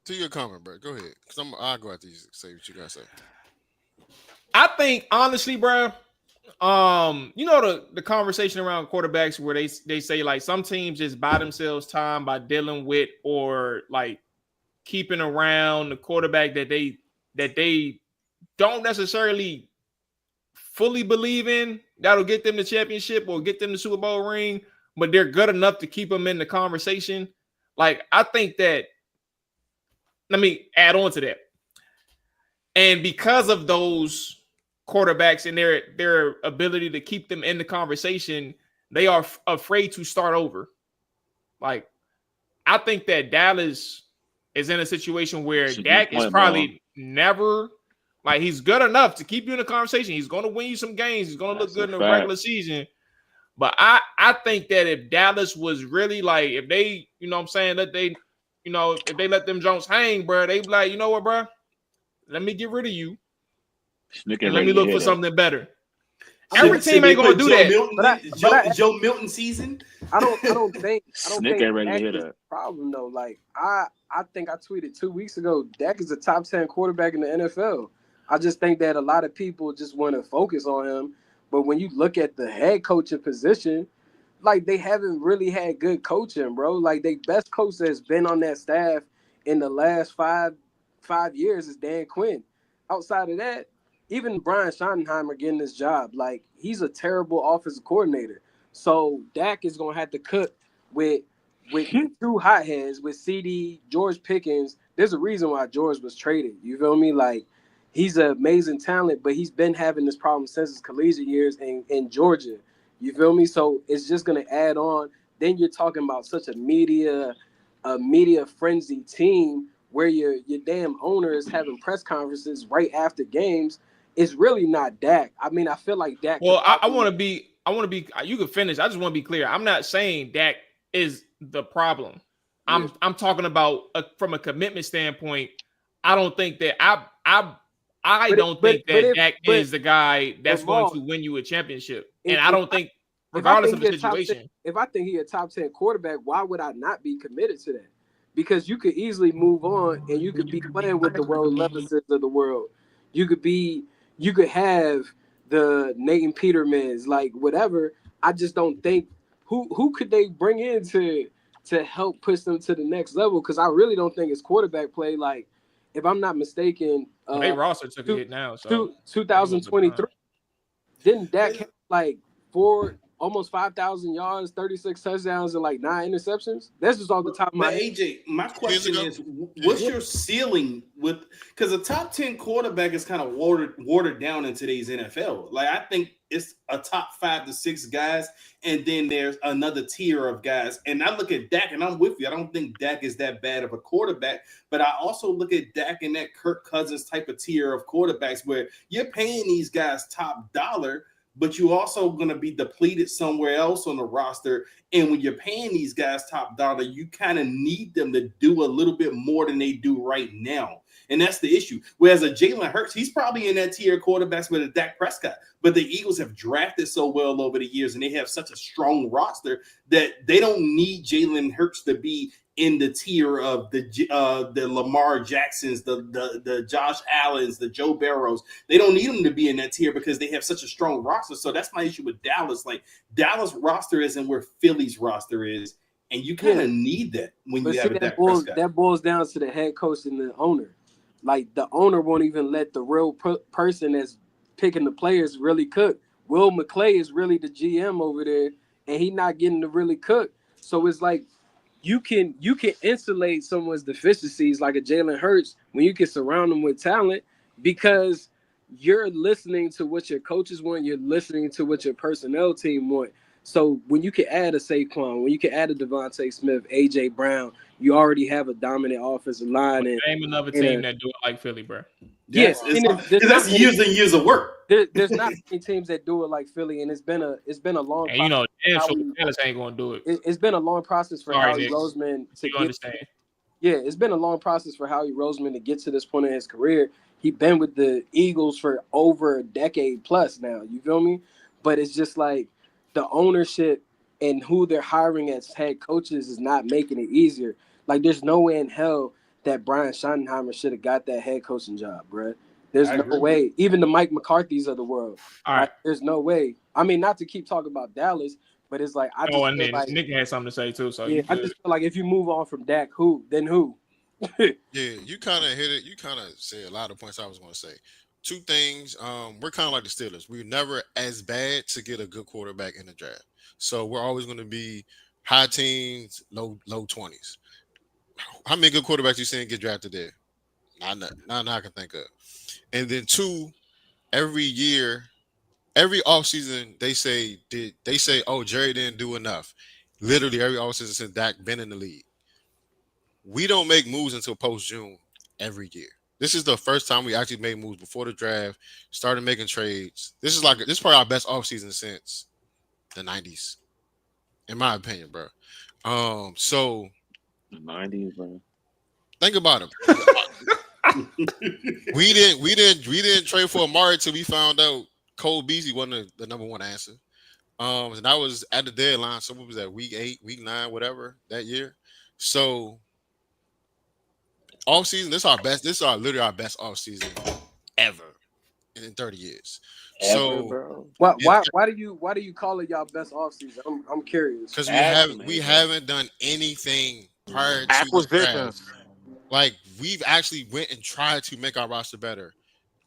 To your comment, bro. Go ahead. Because I'll go after you say what you gotta say. I think honestly, bro, you know the conversation around quarterbacks where they say like some teams just buy themselves time by dealing with or like keeping around the quarterback that they don't necessarily fully believe in that'll get them the championship or get them the Super Bowl ring, but they're good enough to keep them in the conversation. Like, I think that, let me add on to that. And because of those quarterbacks and their ability to keep them in the conversation, they are afraid to start over. Like, I think that Dallas is in a situation where Dak is probably never, like, he's good enough to keep you in the conversation. He's going to win you some games. He's going to look good in the regular season. But I think that if Dallas was really like, if they, you know what I'm saying, that they, you know, if they let them Jones hang, bro, they be like, you know what, bro, let me get rid of you. And let me look for something better. Every team ain't gonna do that. Joe Milton season. I don't think ain't ready to hear that. Problem though. Like I think I tweeted 2 weeks ago, Dak is a top 10 quarterback in the NFL. I just think that a lot of people just want to focus on him. But when you look at the head coaching position, like they haven't really had good coaching, bro. Like their best coach that's been on that staff in the last five years is Dan Quinn. Outside of that, even Brian Schottenheimer getting this job, like he's a terrible offensive coordinator. So Dak is gonna have to cook with two hotheads, with CD, George Pickens. There's a reason why George was traded. You feel me? Like he's an amazing talent, but he's been having this problem since his collegiate years in Georgia. You feel me? So it's just gonna add on. Then you're talking about such a media frenzy team where your damn owner is having press conferences right after games. It's really not Dak. I mean, I feel like Dak. Well, I want to be. You can finish. I just want to be clear. I'm not saying Dak is the problem. Yeah. I'm talking about from a commitment standpoint. I don't think that I don't think that Dak is the guy that's going to win you a championship. And I don't think, regardless of the situation, if I think he's a top 10 quarterback, why would I not be committed to that? Because you could easily move on and you could be playing with the Will Levises of the world. You could have the Nathan Petermans, like whatever. I just don't think who could they bring in to help push them to the next level? Because I really don't think it's quarterback play. Like, if I'm not mistaken, they roster took a hit now. So 2023, didn't Dak have like almost 5,000 yards, 36 touchdowns, and like 9 interceptions? That's just off the top of my head. AJ, my question is, what's your ceiling with? Because a top 10 quarterback is kind of watered down in today's NFL. Like I think it's a top 5 to 6 guys, and then there's another tier of guys. And I look at Dak, and I'm with you. I don't think Dak is that bad of a quarterback, but I also look at Dak in that Kirk Cousins type of tier of quarterbacks where you're paying these guys top dollar, but you're also going to be depleted somewhere else on the roster. And when you're paying these guys top dollar, you kind of need them to do a little bit more than they do right now. And that's the issue. Whereas a Jalen Hurts, he's probably in that tier of quarterbacks with a Dak Prescott. But the Eagles have drafted so well over the years, and they have such a strong roster that they don't need Jalen Hurts to be in the tier of the Lamar Jacksons, the Josh Allens, the Joe Burrows. They don't need them to be in that tier because they have such a strong roster. So that's my issue with Dallas. Like, Dallas roster isn't where Philly's roster is, and you kind of need that when you have a Dak Prescott. That boils down to the head coach and the owner. Like, the owner won't even let the real person that's picking the players really cook. Will McClay is really the GM over there, and he's not getting to really cook. So it's like, you can insulate someone's deficiencies like a Jalen Hurts when you can surround them with talent, because you're listening to what your coaches want, you're listening to what your personnel team want. So when you can add a Saquon, when you can add a Devontae Smith, AJ Brown, you already have a dominant offensive line. And name another team that do it like Philly, bro. Yes, that's years and years of work. There's not many teams that do it like Philly, and it's been a long. And you know, Dallas ain't gonna do it. It's been a long process for Howie Roseman to get. Understand? Yeah, it's been a long process for Howie Roseman to get to this point in his career. He's been with the Eagles for over a decade plus now. You feel me? But it's just like the ownership and who they're hiring as head coaches is not making it easier. Like, there's no way in hell that Brian Schottenheimer should have got that head coaching job, bro. There's no way. Even the Mike McCarthy's of the world. All right. Like, there's no way. I mean, not to keep talking about Dallas, but it's like, I just and feel then like Nick had something to say too. So yeah, I just feel like if you move on from Dak, who? Yeah, you kind of hit it. You kind of said a lot of points I was going to say. Two things. We're kind of like the Steelers. We're never as bad to get a good quarterback in the draft. So we're always going to be high teens, low 20s. How many good quarterbacks you seen get drafted there? Not I can think of. And then two, every year, every offseason, they say, oh, Jerry didn't do enough. Literally every offseason since Dak been in the league. We don't make moves until post-June every year. This is the first time we actually made moves before the draft, started making trades. This is probably our best offseason since the 90s, in my opinion, bro. So the 90s, bro. Think about it. we didn't trade for Amari till we found out Cole Beasley wasn't the number one answer. And that was at the deadline. So what was that, week 8, week 9, whatever that year? So off season, this is literally our best off season ever in 30 years. Bro. Why do you call it y'all best offseason? I'm curious. Because we haven't done anything prior to acquisitions. Like we've actually went and tried to make our roster better.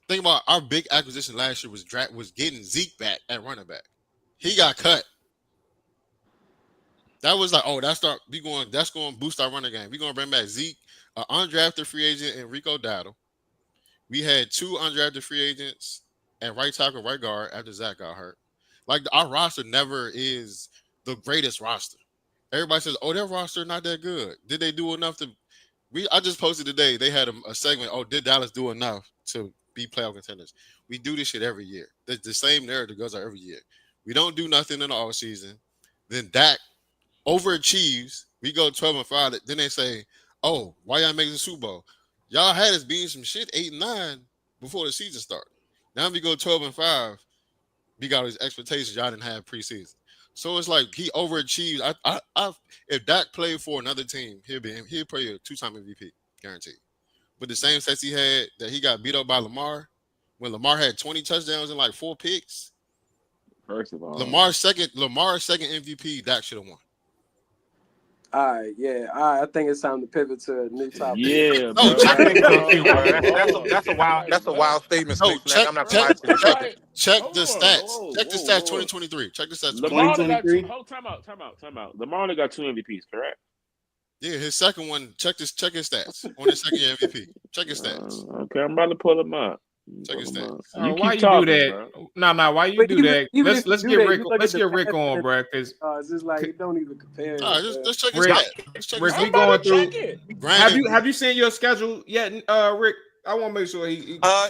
Think about our big acquisition last year was getting Zeke back at running back. He got cut. That was like, oh, that's going to boost our running game. We're going to bring back Zeke, an undrafted free agent, and Rico Dowdle. We had 2 undrafted free agents and right tackle, right guard after Zach got hurt. Like our roster never is the greatest roster. Everybody says, oh, their roster not that good. Did they do enough to? I just posted today. They had a segment. Oh, did Dallas do enough to be playoff contenders? We do this shit every year. The same narrative goes out every year. We don't do nothing in the offseason. Then Dak overachieves. We go 12-5. Then they say, oh, why y'all making the Super Bowl? Y'all had us beating some shit 8-9 before the season started. Now we go 12-5. We got these expectations y'all didn't have preseason. So it's like he overachieves. If Dak played for another team, he'll play a 2-time MVP, guaranteed. With the same stats he had that he got beat up by Lamar, when Lamar had 20 touchdowns and like 4 picks. First of all, Lamar's second MVP, Dak should have won. All right, yeah. All right, I think it's time to pivot to a new topic. Yeah, No, bro. I think so too, bro. That's a wild statement. No, I'm not gonna lie to you. Check the stats. Check the stats 2023. Check the stats. Lamar got 2. Time out. Lamar only got 2 MVPs, correct? Yeah, his second one. Check his stats on his second year MVP. Check his stats. Okay, I'm about to pull them up. Check his stats. Why you do that? No, why you do that? Let's get Rick. Let's get Rick on, bro. Because it's just like it don't even compare. Just check his stats. Rick, we going through. Have you seen your schedule yet, Rick? I want to make sure he yeah.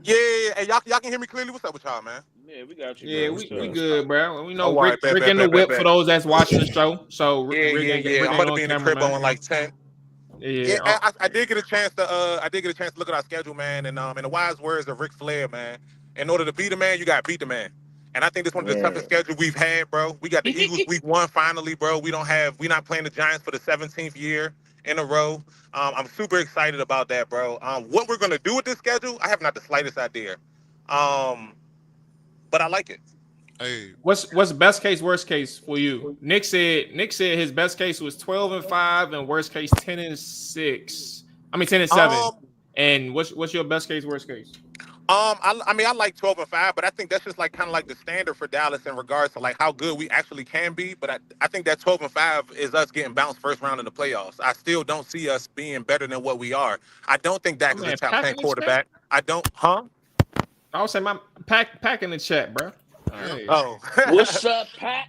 Hey, y'all can hear me clearly. What's up with y'all, man? Yeah, we got you. Yeah, we good, bro. We know Rick in the whip for those that's watching the show. So Rick I'm about to be in the crib on like 10. Yeah, I did get a chance to look at our schedule, man, and in the wise words of Ric Flair, man, in order to beat a man, you got to beat the man. And I think this is one of the toughest schedules we've had, bro. We got the Eagles week 1 finally, bro. We're not playing the Giants for the 17th year in a row. I'm super excited about that, bro. What we're gonna do with this schedule, I have not the slightest idea. But I like it. Hey, what's best case, worst case for you? Nick said his best case was 12-5 and worst case 10-6. I mean 10-7. And what's your best case, worst case? I like 12-5, but I think that's just like kind of like the standard for Dallas in regards to like how good we actually can be. But I think that 12-5 is us getting bounced first round in the playoffs. I still don't see us being better than what we are. I don't think Dak is a top 10 quarterback. I don't, I would say my pack in the chat, bro. Hey. Oh, what's up, Pat?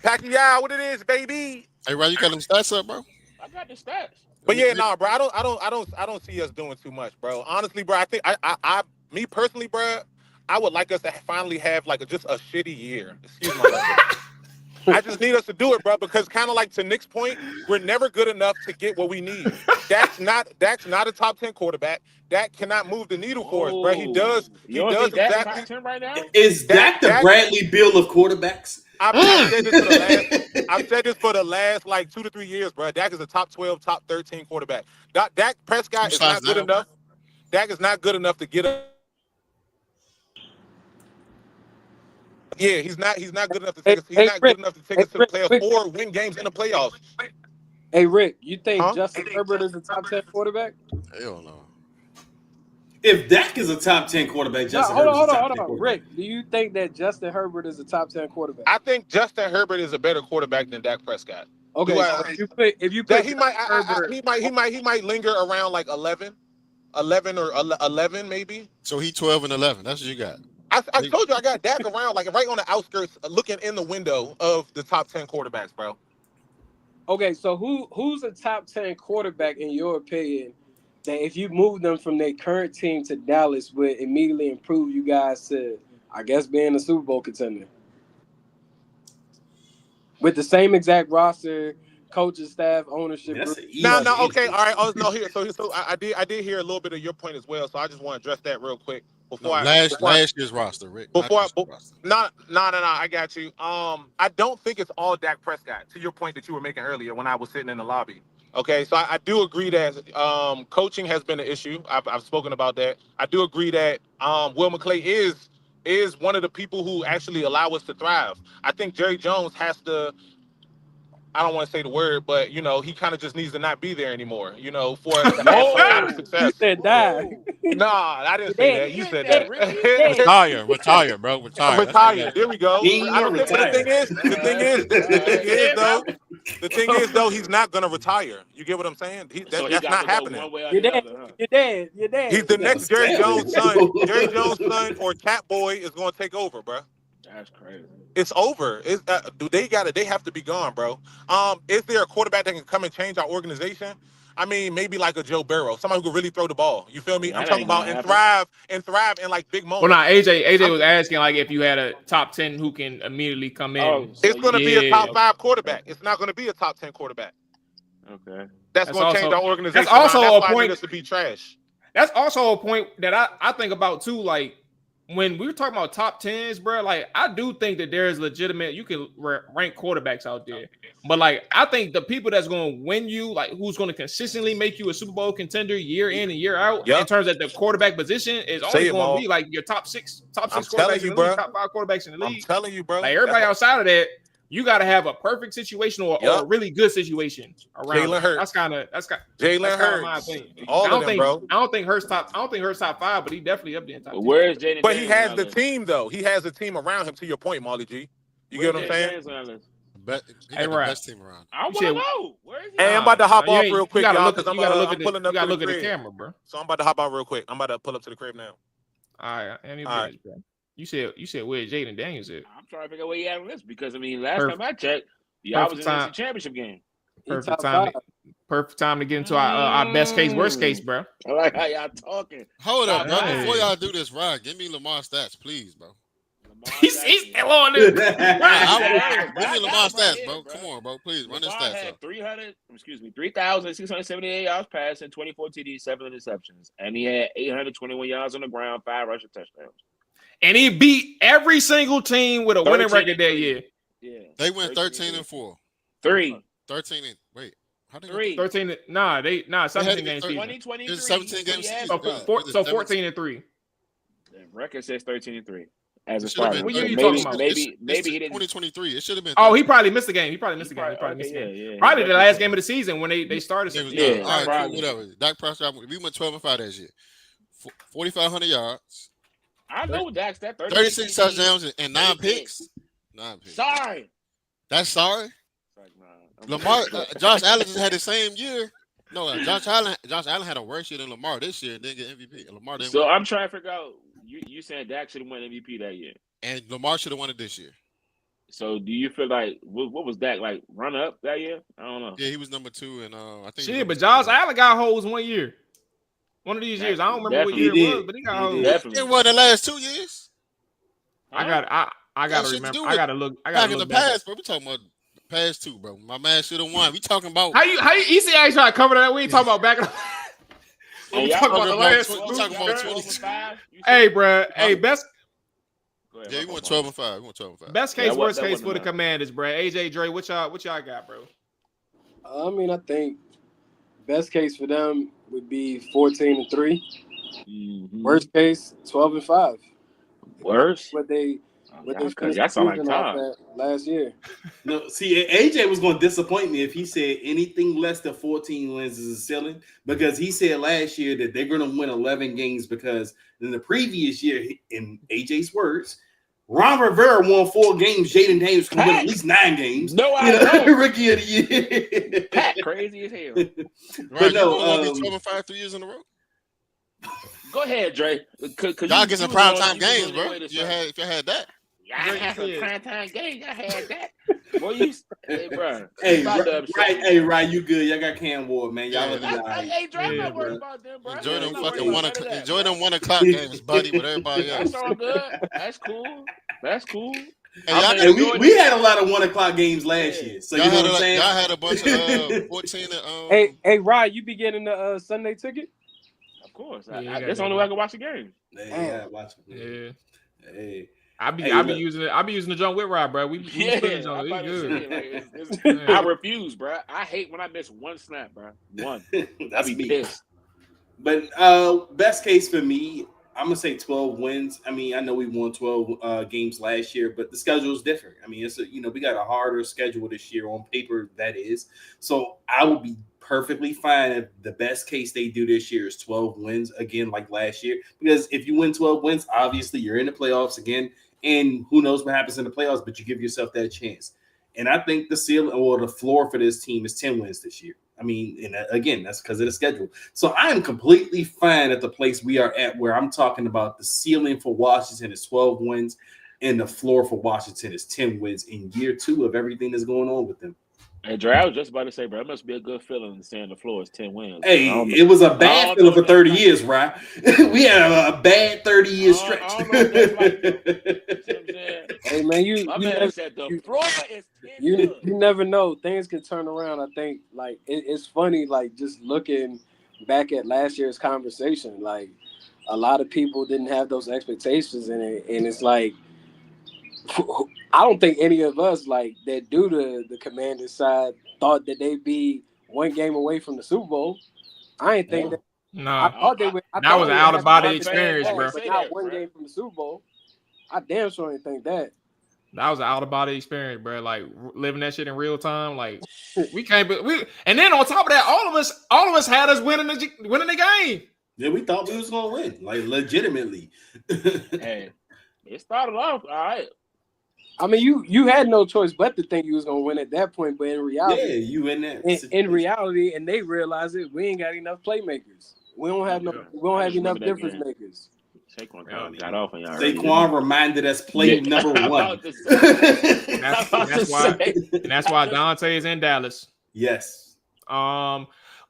Pacquiao, what it is, baby? Hey, Ryan, you got them stats up, bro? I got the stats. But yeah, bro. I don't see us doing too much, bro. Honestly, bro. I think me personally, bro, I would like us to finally have like just a shitty year. Excuse my language. I just need us to do it, bro, because kind of like to Nick's point, we're never good enough to get what we need. Dak's not a top 10 quarterback. Dak cannot move the needle for us, bro. He does exactly. Top 10 right now? Is Dak the Bradley Beal of quarterbacks? I've said this for the last like 2 to 3 years, bro. Dak is a top 12, top 13 quarterback. Dak Prescott is not good enough. Dak is not good enough to get up. Yeah, he's not good enough to take us. He's not good enough to take us to the playoffs or win games in the playoffs. Hey Rick, you think Justin Herbert is a top 10 quarterback? Hell no. If Dak is a top 10 quarterback, Justin Herbert is a top 10 quarterback. Rick, do you think that Justin Herbert is a top 10 quarterback? I think Justin Herbert is a better quarterback than Dak Prescott. Okay, if you pick he might linger around like 11. 11 or 11 maybe. So he 12 and 11. That's what you got. I told you I got Dak around, like right on the outskirts, looking in the window of the top 10 quarterbacks, bro. Okay, so who's a top 10 quarterback in your opinion that if you move them from their current team to Dallas would immediately improve you guys to, I guess, being a Super Bowl contender? With the same exact roster, coaching staff, ownership. No, okay, all right. Oh, no, here. So I did hear a little bit of your point as well. So I just want to address that real quick before last year's roster, Rick. No, I got you. I don't think it's all Dak Prescott. To your point that you were making earlier when I was sitting in the lobby. Okay, so I do agree that coaching has been an issue. I've spoken about that. I do agree that Will McClay is one of the people who actually allow us to thrive. I think Jerry Jones has to. I don't want to say the word, but he kind of just needs to not be there anymore. For us to have some kind of success. You said die. Nah, I didn't say that. You said that. Retire, bro. Retire. There we go. I don't think. But the thing is, though, he's not gonna retire. You get what I'm saying? That's not happening. You're dead. He's the next Jerry Jones' son. Jerry Jones' son or Cat Boy is gonna take over, bro. That's crazy. It's over. They have to be gone, bro. Is there a quarterback that can come and change our organization? I mean, maybe like a Joe Burrow, somebody who can really throw the ball. You feel me? I'm talking about and thrive in like big moments. Well, AJ was asking like if you had a top 10 who can immediately come in. It's going to be a top 5 quarterback. It's not going to be a top 10 quarterback. Okay. That's going to change our organization. That's also a point to be trash. That's also a point that I think about too. Like when we were talking about top 10s, bro, like I do think that there's legitimate, you can rank quarterbacks out there. But like I think the people that's going to win you, like who's going to consistently make you a Super Bowl contender year in and year out, in terms of the quarterback position, is only going to be like your top six quarterbacks in the league, top 5 quarterbacks in the league. I'm telling you, bro. Like everybody outside of that, you got to have a perfect situation or a really good situation around. Jalen Hurts. That's kind of Jalen Hurts. My opinion. All of them, bro. I don't think Hurts top 5, but he definitely up there in top 10. Where is Jaden? But he has the team though. He has a team around him. To your point, Molly G. You get what I'm saying? He got the best team around. I want to know. Where is he? Hey, I'm about to hop off real quick, y'all, because I'm pulling up. You gotta look at the camera, bro. So I'm about to hop out real quick. I'm about to pull up to the crib now. All right. Bro. You said where Jaden Daniels is. I'm trying to figure out where he at on this because I mean last time I checked, y'all was in the championship game. Perfect time to get into our best case, worst case, bro. I like how y'all talking. Hold up, bro. Before y'all do this, Rod, give me Lamar stats, please, bro. He's still on this. Give me Lamar stats, bro. Come on, bro. Please run his stats up. 3,678 yards passing, 24 TDs, 7 interceptions, and he had 821 yards on the ground, 5 rushing touchdowns. And he beat every single team with a winning record that year. Yeah, they went 13-4. 3. 13 and wait. How did 3. 13. 17 games. 2023. 17 games. So 14-3. The record says 13-3. As a starter. What year you talking about? Maybe he didn't. 2023. It should have been. Oh, he probably missed the game. He probably missed the game. Probably the last game of the season when they started. Yeah, all right, cool, whatever. Dak Prescott. We went 12-5 that year. 4,500 yards. I know Dak's that 36 touchdowns and 9 picks. 9 picks. Sorry. That's sorry. Lamar, Josh Allen just had the same year. No, Josh Allen had a worse year than Lamar this year and didn't get MVP. Lamar didn't. So I'm trying to figure out. You saying Dak should have won MVP that year, and Lamar should have won it this year. So do you feel like what was Dak like run up that year? I don't know. Yeah, he was number 2, and I think. Shit, but Josh Allen got holes one year. One of these years, I don't remember what year it was, but he got holes. It was the last 2 years. I gotta remember. I gotta look. Back in the past, bro. We talking about the past 2, bro. My man should have won. We talking about how you see how you trying to cover that? We ain't talking about back. We talking about the last. We talking about 22. Hey, bro. Hey, best. Yeah, you went 12-5. You went 12-5. Best case, worst case for the Commanders, bro. AJ, Dre, what y'all got, bro? I mean, I think best case for them would be 14-3. Mm-hmm. Worst case, 12-5. Worst? What they that sound like Tom last year. No, see, AJ was going to disappoint me if he said anything less than 14 wins is a ceiling, because he said last year that they're going to win 11 games because in the previous year, in AJ's words, Ron Rivera won 4 games. Jaden Daniels can win at least 9 games. No, I know. Rookie of the year. Pat, crazy as hell. Right, but no, 12-5 3 years in a row. Go ahead, Dre. Y'all get some primetime games, bro. If you had that. I had some primetime games. I had that. Boy, hey, bro. Hey, right, you good? Y'all got Cam Ward, man. Y'all look right. Hey, Dre, I'm not worried about them, bro. Enjoy them fucking 1 o'clock games, buddy, with everybody else. That's all good. That's cool. Hey, we had a lot of 1 o'clock games last year. So you know what I'm saying? Y'all had a bunch of 14 Hey, Ryan, you be getting the Sunday ticket? Of course. That's the only way I can watch the game. Yeah, watch it. Yeah. Hey. I be using the jump with Rod, bro. We good. I refuse, bro. I hate when I miss one snap, bro. One. That's me. Pissed. But best case for me, I'm gonna say 12 wins. I mean, I know we won 12 games last year, but the schedule is different. I mean, it's we got a harder schedule this year on paper. That is, so I would be perfectly fine if the best case they do this year is 12 wins again, like last year. Because if you win 12 wins, obviously you're in the playoffs again. And who knows what happens in the playoffs, but you give yourself that chance. And I think the ceiling or the floor for this team is 10 wins this year. I mean, and again, that's because of the schedule. So I am completely fine at the place we are at where I'm talking about the ceiling for Washington is 12 wins and the floor for Washington is 10 wins in year 2 of everything that's going on with them. Hey, Dre, I was just about to say, bro, it must be a good feeling saying the floor is 10 wins. Hey, it was a bad feeling for 30 years, right? We had a bad 30-year stretch. I don't know what that's like, though. You know what I'm saying? Hey, man, you never know. Things can turn around. I think, like, it's funny, like, just looking back at last year's conversation. Like, a lot of people didn't have those expectations in it, and it's like, I don't think any of us like that do the Commanders side thought that they'd be one game away from the Super Bowl. I ain't think that. No, I thought they would. That was an out of body experience, bro. But not one game from the Super Bowl. I damn sure didn't think that. That was an out of body experience, bro. Like living that shit in real time. Like we can't. And then on top of that, all of us had us winning the game. Yeah, we thought we was gonna win, like legitimately. Hey, it started off all right. I mean, you had no choice but to think you was gonna win at that point, but in reality, yeah, you in there. In reality, and they realize it, we ain't got enough playmakers. We don't have enough difference makers. Saquon got off on y'all. Saquon reminded us play number one. That's why Dante is in Dallas. Yes.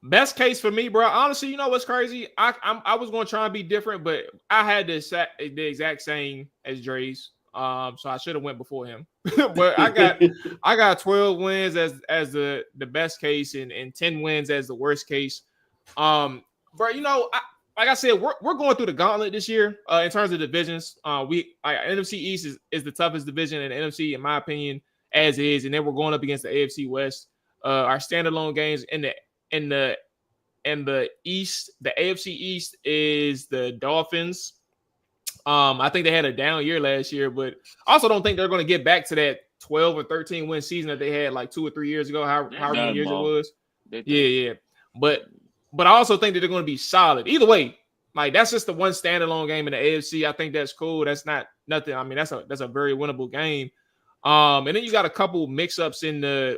Best case for me, bro. Honestly, you know what's crazy? I was going to try and be different, but I had the exact same as Dre's. So I should have went before him. But I got 12 wins as the best case and 10 wins as the worst case. But you know, like I said, we're going through the gauntlet this year in terms of divisions. NFC East is the toughest division in the NFC, in my opinion, as is, and then we're going up against the AFC West. Our standalone games in the East, the AFC East is the Dolphins. I think they had a down year last year, but I also don't think they're going to get back to that 12 or 13 win season that they had like 2 or 3 years ago, however many years it was. Yeah. But I also think that they're going to be solid. Either way, like that's just the one standalone game in the AFC. I think that's cool. That's not nothing. I mean, that's a very winnable game. And then you got a couple mix-ups in the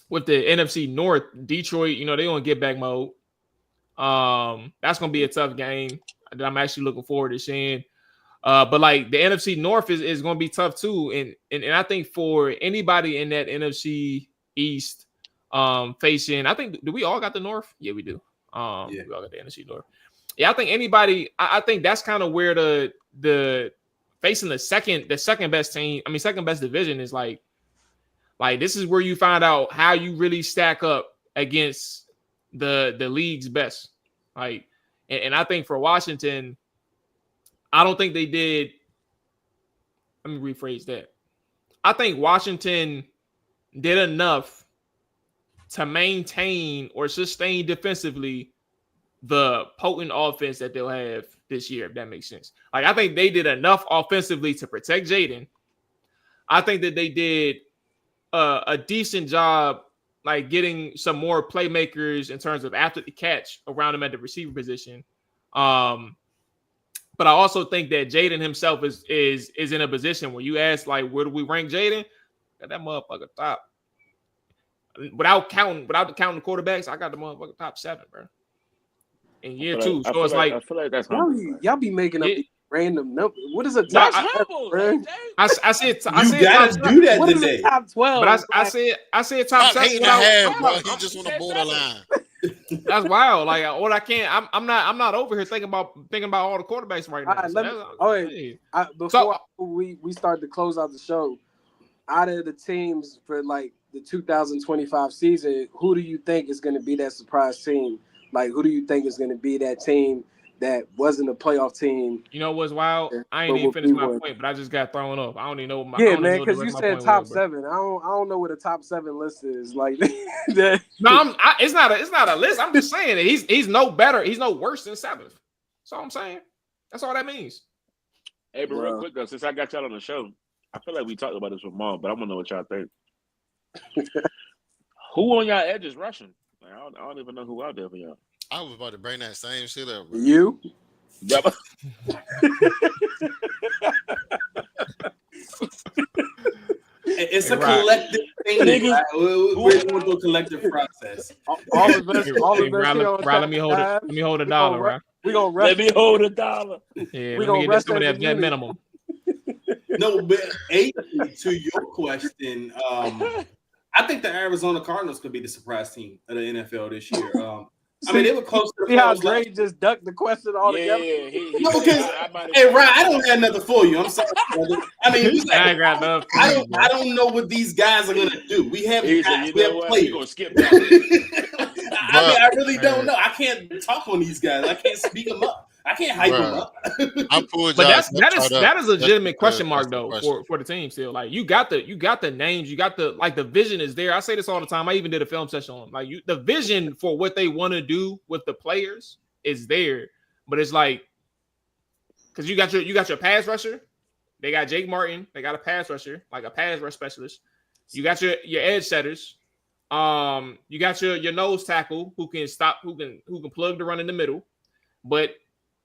with the NFC North. Detroit, you know, they're going to get back mode. That's gonna be a tough game that I'm actually looking forward to seeing. But like the NFC North is gonna be tough too, and I think for anybody in that NFC East, facing, I think, do we all got the North? Yeah, we do. We all got the NFC North. Yeah, I think anybody. I think that's kind of where the facing the second best team. I mean, second best division is like this is where you find out how you really stack up against the league's best. Like, and I think for Washington, I don't think they did. Let me rephrase that. I think Washington did enough to maintain or sustain defensively the potent offense that they'll have this year, if that makes sense. Like, I think they did enough offensively to protect Jaden. I think that they did a decent job, like getting some more playmakers in terms of after the catch around him at the receiver position. But I also think that Jaden himself is in a position where you ask, like, where do we rank Jaden? Got that motherfucker top. Without counting the quarterbacks, I got the motherfucker top 7, bro. in year 2. So it's I feel like that's humble. Y'all be making up these random numbers. What is a top? That's humble. I said you gotta do that what today. Is a top 12? But I said top 7. He just on the borderline. That's wild. Like what I can't. I'm not over here thinking about all the quarterbacks right now. Before we start to close out the show, out of the teams for like the 2025 season, who do you think is going to be that surprise team? Like, who do you think is going to be that team that wasn't a playoff team? You know what's wild? I ain't even finished my point, but I just got thrown off. I don't even know what my man, because you said top 7. I don't know what a top 7 list is. Like that. No, it's not a list. I'm just saying that he's no better. He's no worse than 7th. That's all I'm saying. That's all that means. Hey, but real quick though, since I got y'all on the show, I feel like we talked about this with Mom, but I want to know what y'all think. Who on y'all edges rushing? Like, I don't even know who out there for y'all. I was about to bring that same shit up. Bro. You? Yep. It's a collective thing. Right? We're going through a collective process. All of us. Let me hold $1, right? We gonna rush. Let me hold $1. Yeah, we gonna rush some of that jet minimum. No, but to your question, I think the Arizona Cardinals could be the surprise team of the NFL this year. I mean, they were close to the how Dre just ducked the question altogether. Hey, Ryan, I don't have nothing for you. I'm sorry, brother. I mean, I don't know what these guys are gonna do. We have guys, we have players. Gonna skip that. I really don't know. I can't talk on these guys. I can't speak them up. I can't hype them up. But that is a legitimate question mark though for the team still. Like you got the names, you got the vision is there. I say this all the time. I even did a film session on them. Like the vision for what they want to do with the players is there, but it's like because you got your pass rusher. They got Jake Martin. They got a pass rusher, like a pass rush specialist. You got your edge setters. You got your nose tackle who can plug the run in the middle, but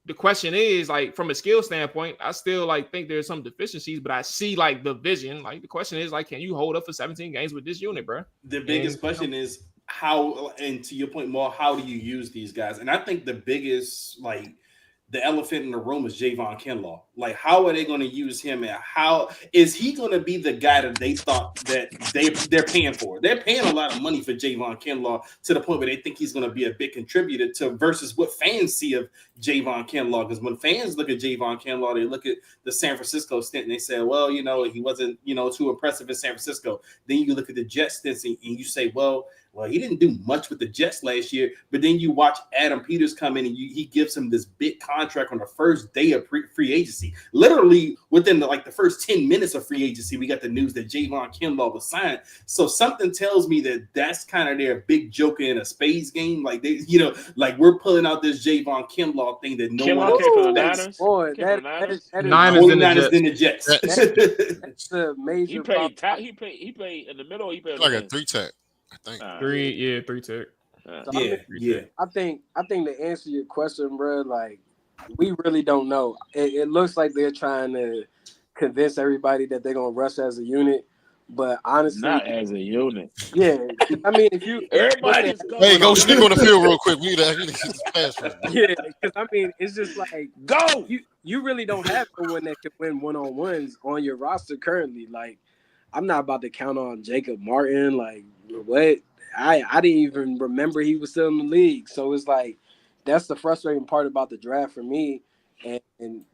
the question is, like, from a skill standpoint, I still like think there's some deficiencies, but I see like the vision. Like the question is, like, can you hold up for 17 games with this unit, bro? The biggest question is how, and to your point, more, how do you use these guys? And I think the biggest, like, the elephant in the room is Javon Kinlaw. Like, how are they going to use him? And how is he going to be the guy that they thought that they're paying for? They're paying a lot of money for Javon Kinlaw to the point where they think he's going to be a big contributor to versus what fans see of Javon Kinlaw. Because when fans look at Javon Kinlaw, they look at the San Francisco stint and they say, well, you know, he wasn't, you know, too impressive in San Francisco. Then you look at the Jets stints and you say, well, he didn't do much with the Jets last year, but then you watch Adam Peters come in and he gives him this big contract on the first day of free agency. Literally within the first 10 minutes of free agency, we got the news that Javon Kinlaw was signed. So something tells me that that's kind of their big joker in a spades game. Like they, you know, like we're pulling out this Javon Kinlaw thing that no one else expects. Boy, Niners in the Jets. That's a major. He played in the middle. He played like a 3-tech. I think 3 tech. I think to answer your question, bro, like we really don't know. It looks like they're trying to convince everybody that they're gonna rush as a unit, but honestly, not as a unit. Yeah, I mean, if you everybody, go sneak on the field real quick. We need to get this pass first. Yeah, because I mean, it's just like go. You really don't have someone that can win one-on-ones on your roster currently. Like, I'm not about to count on Jacob Martin. Like, what? I didn't even remember he was still in the league. So it's like that's the frustrating part about the draft for me. And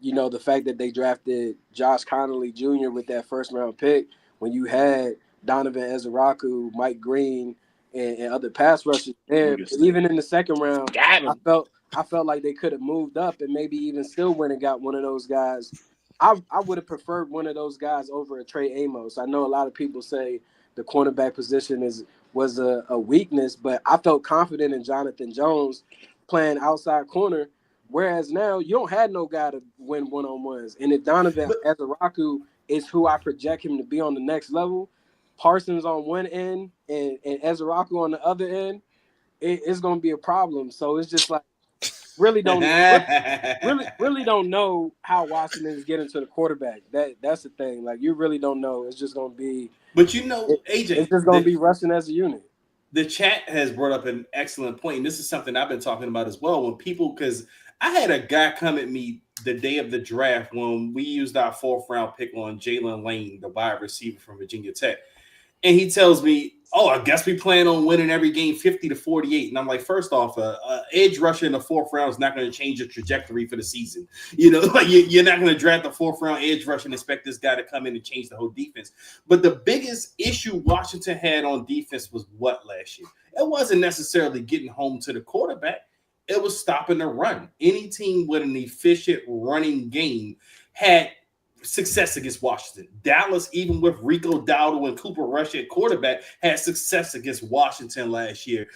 you know, the fact that they drafted Josh Connolly Jr. with that first round pick when you had Donovan Ezeraku, Mike Green, and other pass rushers there. But even in the second round, I felt like they could have moved up and maybe even still went and got one of those guys. I would have preferred one of those guys over a Trey Amos. I know a lot of people say the cornerback position was a weakness, but I felt confident in Jonathan Jones playing outside corner, whereas now you don't have no guy to win one-on-ones. And if Donovan Ezeraku is who I project him to be on the next level, Parsons on one end and Ezeraku on the other end, it's going to be a problem. So it's just like, really don't know how Washington is getting to the quarterback. That's the thing. Like, you really don't know. It's just going to be. But you know, AJ, it's just going to be rushing as a unit. the chat has brought up an excellent point, and this is something I've been talking about as well. When people, because I had a guy come at me the day of the draft when we used our 4th round pick on Jalen Lane, the wide receiver from Virginia Tech, and he tells me, "Oh, I guess we plan on winning every game 50-48." And I'm like, first off, edge rusher in the 4th round is not going to change the trajectory for the season. You know, like you're not going to draft the 4th round edge rusher and expect this guy to come in and change the whole defense. But the biggest issue Washington had on defense was what last year? It wasn't necessarily getting home to the quarterback. It was stopping the run. Any team with an efficient running game had success against Washington. Dallas, even with Rico Dowdle and Cooper Rush at quarterback, had success against Washington last year.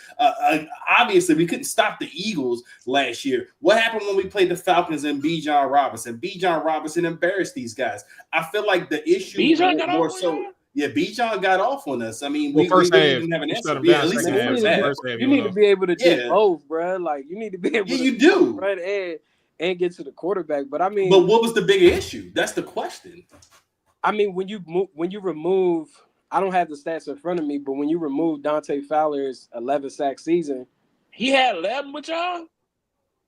Obviously, we couldn't stop the Eagles last year. What happened when we played the Falcons and Bijan Robinson? Bijan Robinson embarrassed these guys. I feel like the issue more so. Yeah, Bijan got off on us. I mean, we didn't have an answer. Yeah, at least in the first half. You need to be able to do both, bro. Like, you need to be able to you do. Run and get to the quarterback. But I mean, but what was the bigger issue? That's the question. I mean, when you remove, I don't have the stats in front of me, but when you remove Dante Fowler's 11 sack season, he had 11 with y'all.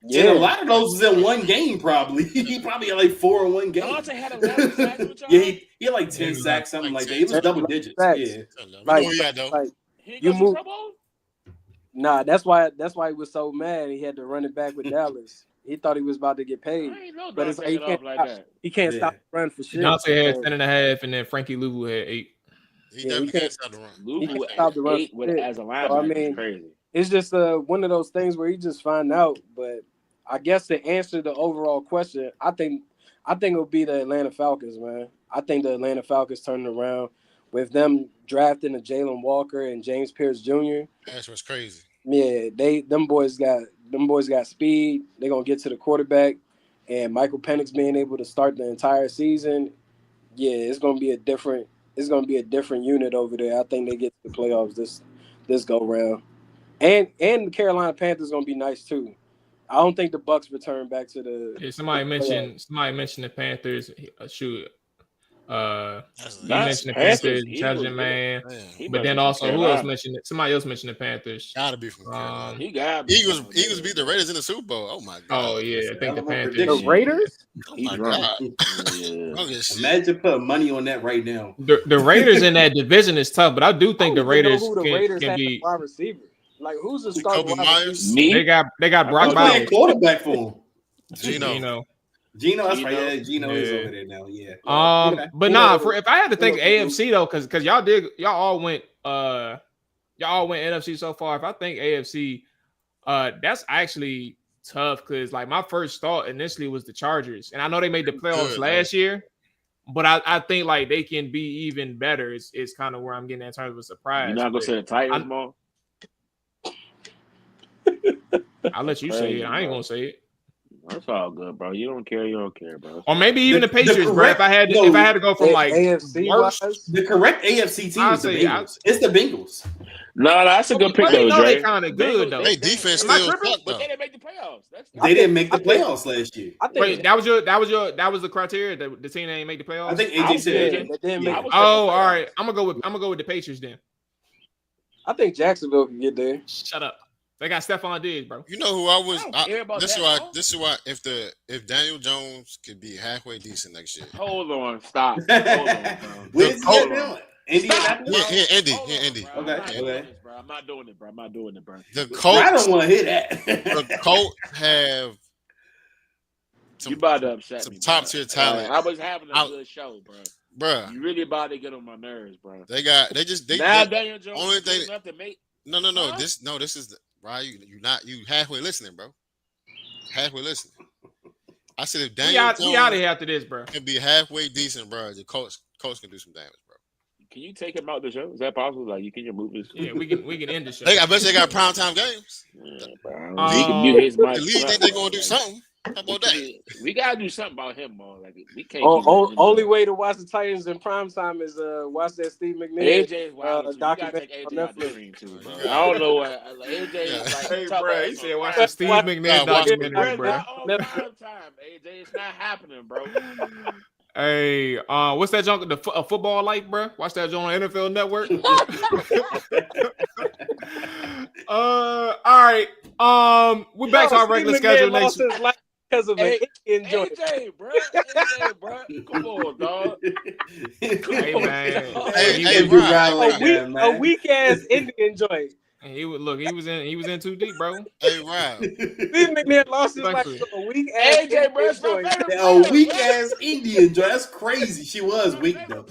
Yeah, a lot of those was in one game. Probably he probably had like 4 in one game. Dante had 11 sacks with y'all. Yeah, he had like 10 sacks, something like that. He was double digits. Sacks. Yeah, like you move. Nah, that's why he was so mad. He had to run it back with Dallas. He thought he was about to get paid, but it's like he can't stop the run for shit. Dante had 10.5, and then Frankie Louvu had 8. He can't stop the run. Louvu had 8 as a linebacker. So, I mean, crazy. It's just one of those things where you just find out. But I guess to answer the overall question, I think it'll be the Atlanta Falcons, man. I think the Atlanta Falcons turning around with them drafting a Jalen Walker and James Pierce Jr. That's what's crazy. Yeah, them boys got speed. They're gonna get to the quarterback, and Michael Penix being able to start the entire season. Yeah, it's gonna be a different unit over there. I think they get to the playoffs this go round, and the Carolina Panthers gonna be nice too. I don't think the Bucks return back to the. Yeah, somebody mentioned the Panthers. Shoot. He mentioned the Panthers, intelligent man. But then also, who else mentioned it? Somebody else mentioned the Panthers. Gotta be from Carolina. He got Eagles beat the Raiders in the Super Bowl. Oh my god. Oh yeah, I think the Panthers. The Raiders? Oh my god. Imagine putting money on that right now. The Raiders in that division is tough, but I do think the Raiders can be wide receiver. Like, who's the starting wide receiver? They got Brock Bowers. Quarterback for him. Gino, that's right. Yeah, Gino is over there now. Yeah. But if I had to think AFC though, because y'all all went NFC so far. If I think AFC, that's actually tough because like my first thought initially was the Chargers, and I know they made the playoffs last year, but I think like they can be even better. It's kind of where I'm getting in terms of a surprise. You're not gonna say the Titans, Mo? I'll let you say it. I ain't gonna say it. That's all good, bro. You don't care, bro. Or maybe even the Patriots, bro. If I had to go from like AFC worst, the correct AFC team is the Bengals. It's the Bengals. No, that's a good pick though, Dre. They kind of good though. They defense still sucked, but they didn't make the playoffs. They didn't make the playoffs last year. Wait, that was the criteria that the team didn't make the playoffs. I think AJ said they didn't make. Oh, all right. I'm gonna go with the Patriots then. I think Jacksonville can get there. Shut up. They got Stephon Diggs, bro. You know who I was? This is why if Daniel Jones could be halfway decent next year. Hold on, stop. Hold on, where's he now? Indianapolis? Yeah, Indy. Okay. I'm not doing it, bro. The Colts. I don't want to hear that. The Colts have you about to upset me. Top tier talent. I was having a good show, bro. Bruh. You really about to get on my nerves, bro. They Daniel Jones only thing enough to make. No. Huh? This is you halfway listening, bro. Halfway listening. I said if Daniel Jones we out of here after this, bro. Can be halfway decent, bro. The coach can do some damage, bro. Can you take him out the show? Is that possible? Like you can move this? Yeah, we can end the show. I bet they got primetime games. Yeah, bro. He can mute his mic. The league think they're gonna do something. How about that? We gotta do something about him, man. Like we can't. Only way to watch the Titans in primetime is watch that Steve McNair. AJ is wild. Documentary on Netflix too, bro. I don't know what AJ is like. Hey, bro, he said watch the Steve McNair documentary, bro. Not on primetime, AJ. It's not happening, bro. Hey, what's that junk? A football light, bro? Watch that joint on NFL Network. All right. We're back to our regular schedule next week. Because of an Indian joint. AJ, bro. Come on, dog. Hey, man. A weak ass Indian joint. And he was in too deep, bro. Hey, wow. Steve McNair lost his life to a weak ass AJ, bro. A weak ass Indian joint. That's crazy. She was weak though.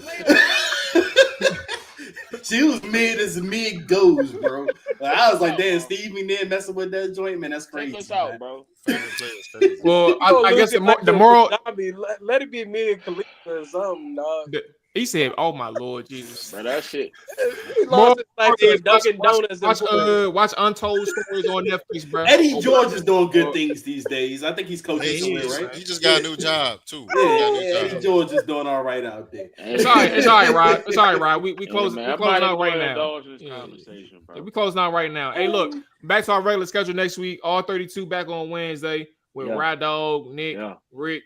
She was mid goes, bro. I was like, damn, Steve McNair messing with that joint, man. That's crazy. Check us out, bro. Well, I guess the moral. Let it be me and Khalifa or something, dog. He said, "Oh my Lord Jesus, bro, that shit." He lost his life to Dunkin' Donuts. Watch Untold Stories on Netflix, bro. Eddie George is doing good things these days. I think he's coaching somewhere, right? He just got a new job too. Eddie George is doing all right out there. It's all right, Rod. It's all right, Rod. We closing out right now. We closing out right now. Hey, look, back to our regular schedule next week. All 32 back on Wednesday with Rod Dog, Nick, Rick.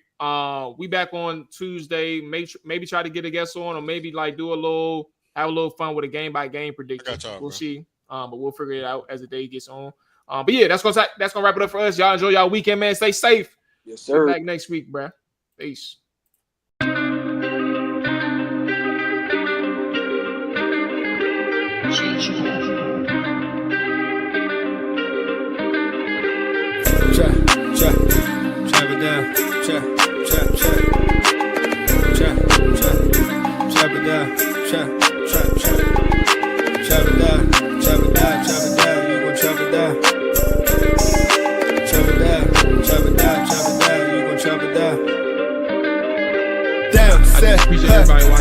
We back on Tuesday. Maybe try to get a guest on, or maybe like have a little fun with a game by game prediction. We'll see. But we'll figure it out as the day gets on. But yeah, that's gonna wrap it up for us. Y'all enjoy y'all weekend, man. Stay safe. Yes, sir. Back next week, bro. Peace. Chop it down. Chop it down. Chop it down. You gon' chop it down. Chop it down. You gon' chop it down. Damn, set.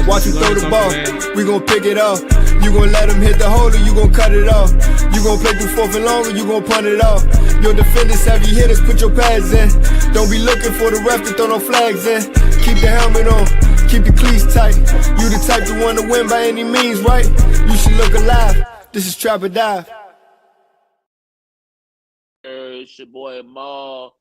Watch you throw the ball. We gon' pick it off. You gon' let him hit the hole, or you gon' cut it off. You gon' play through fourth and long, or you gon' punt it off. Your defenders, heavy hitters, put your pads in. Don't be looking for the ref to throw no flags in. Keep the helmet on, keep the cleats tight. You the type to want to win by any means, right? You should look alive. This is Trap or Dive. It's your boy Maul.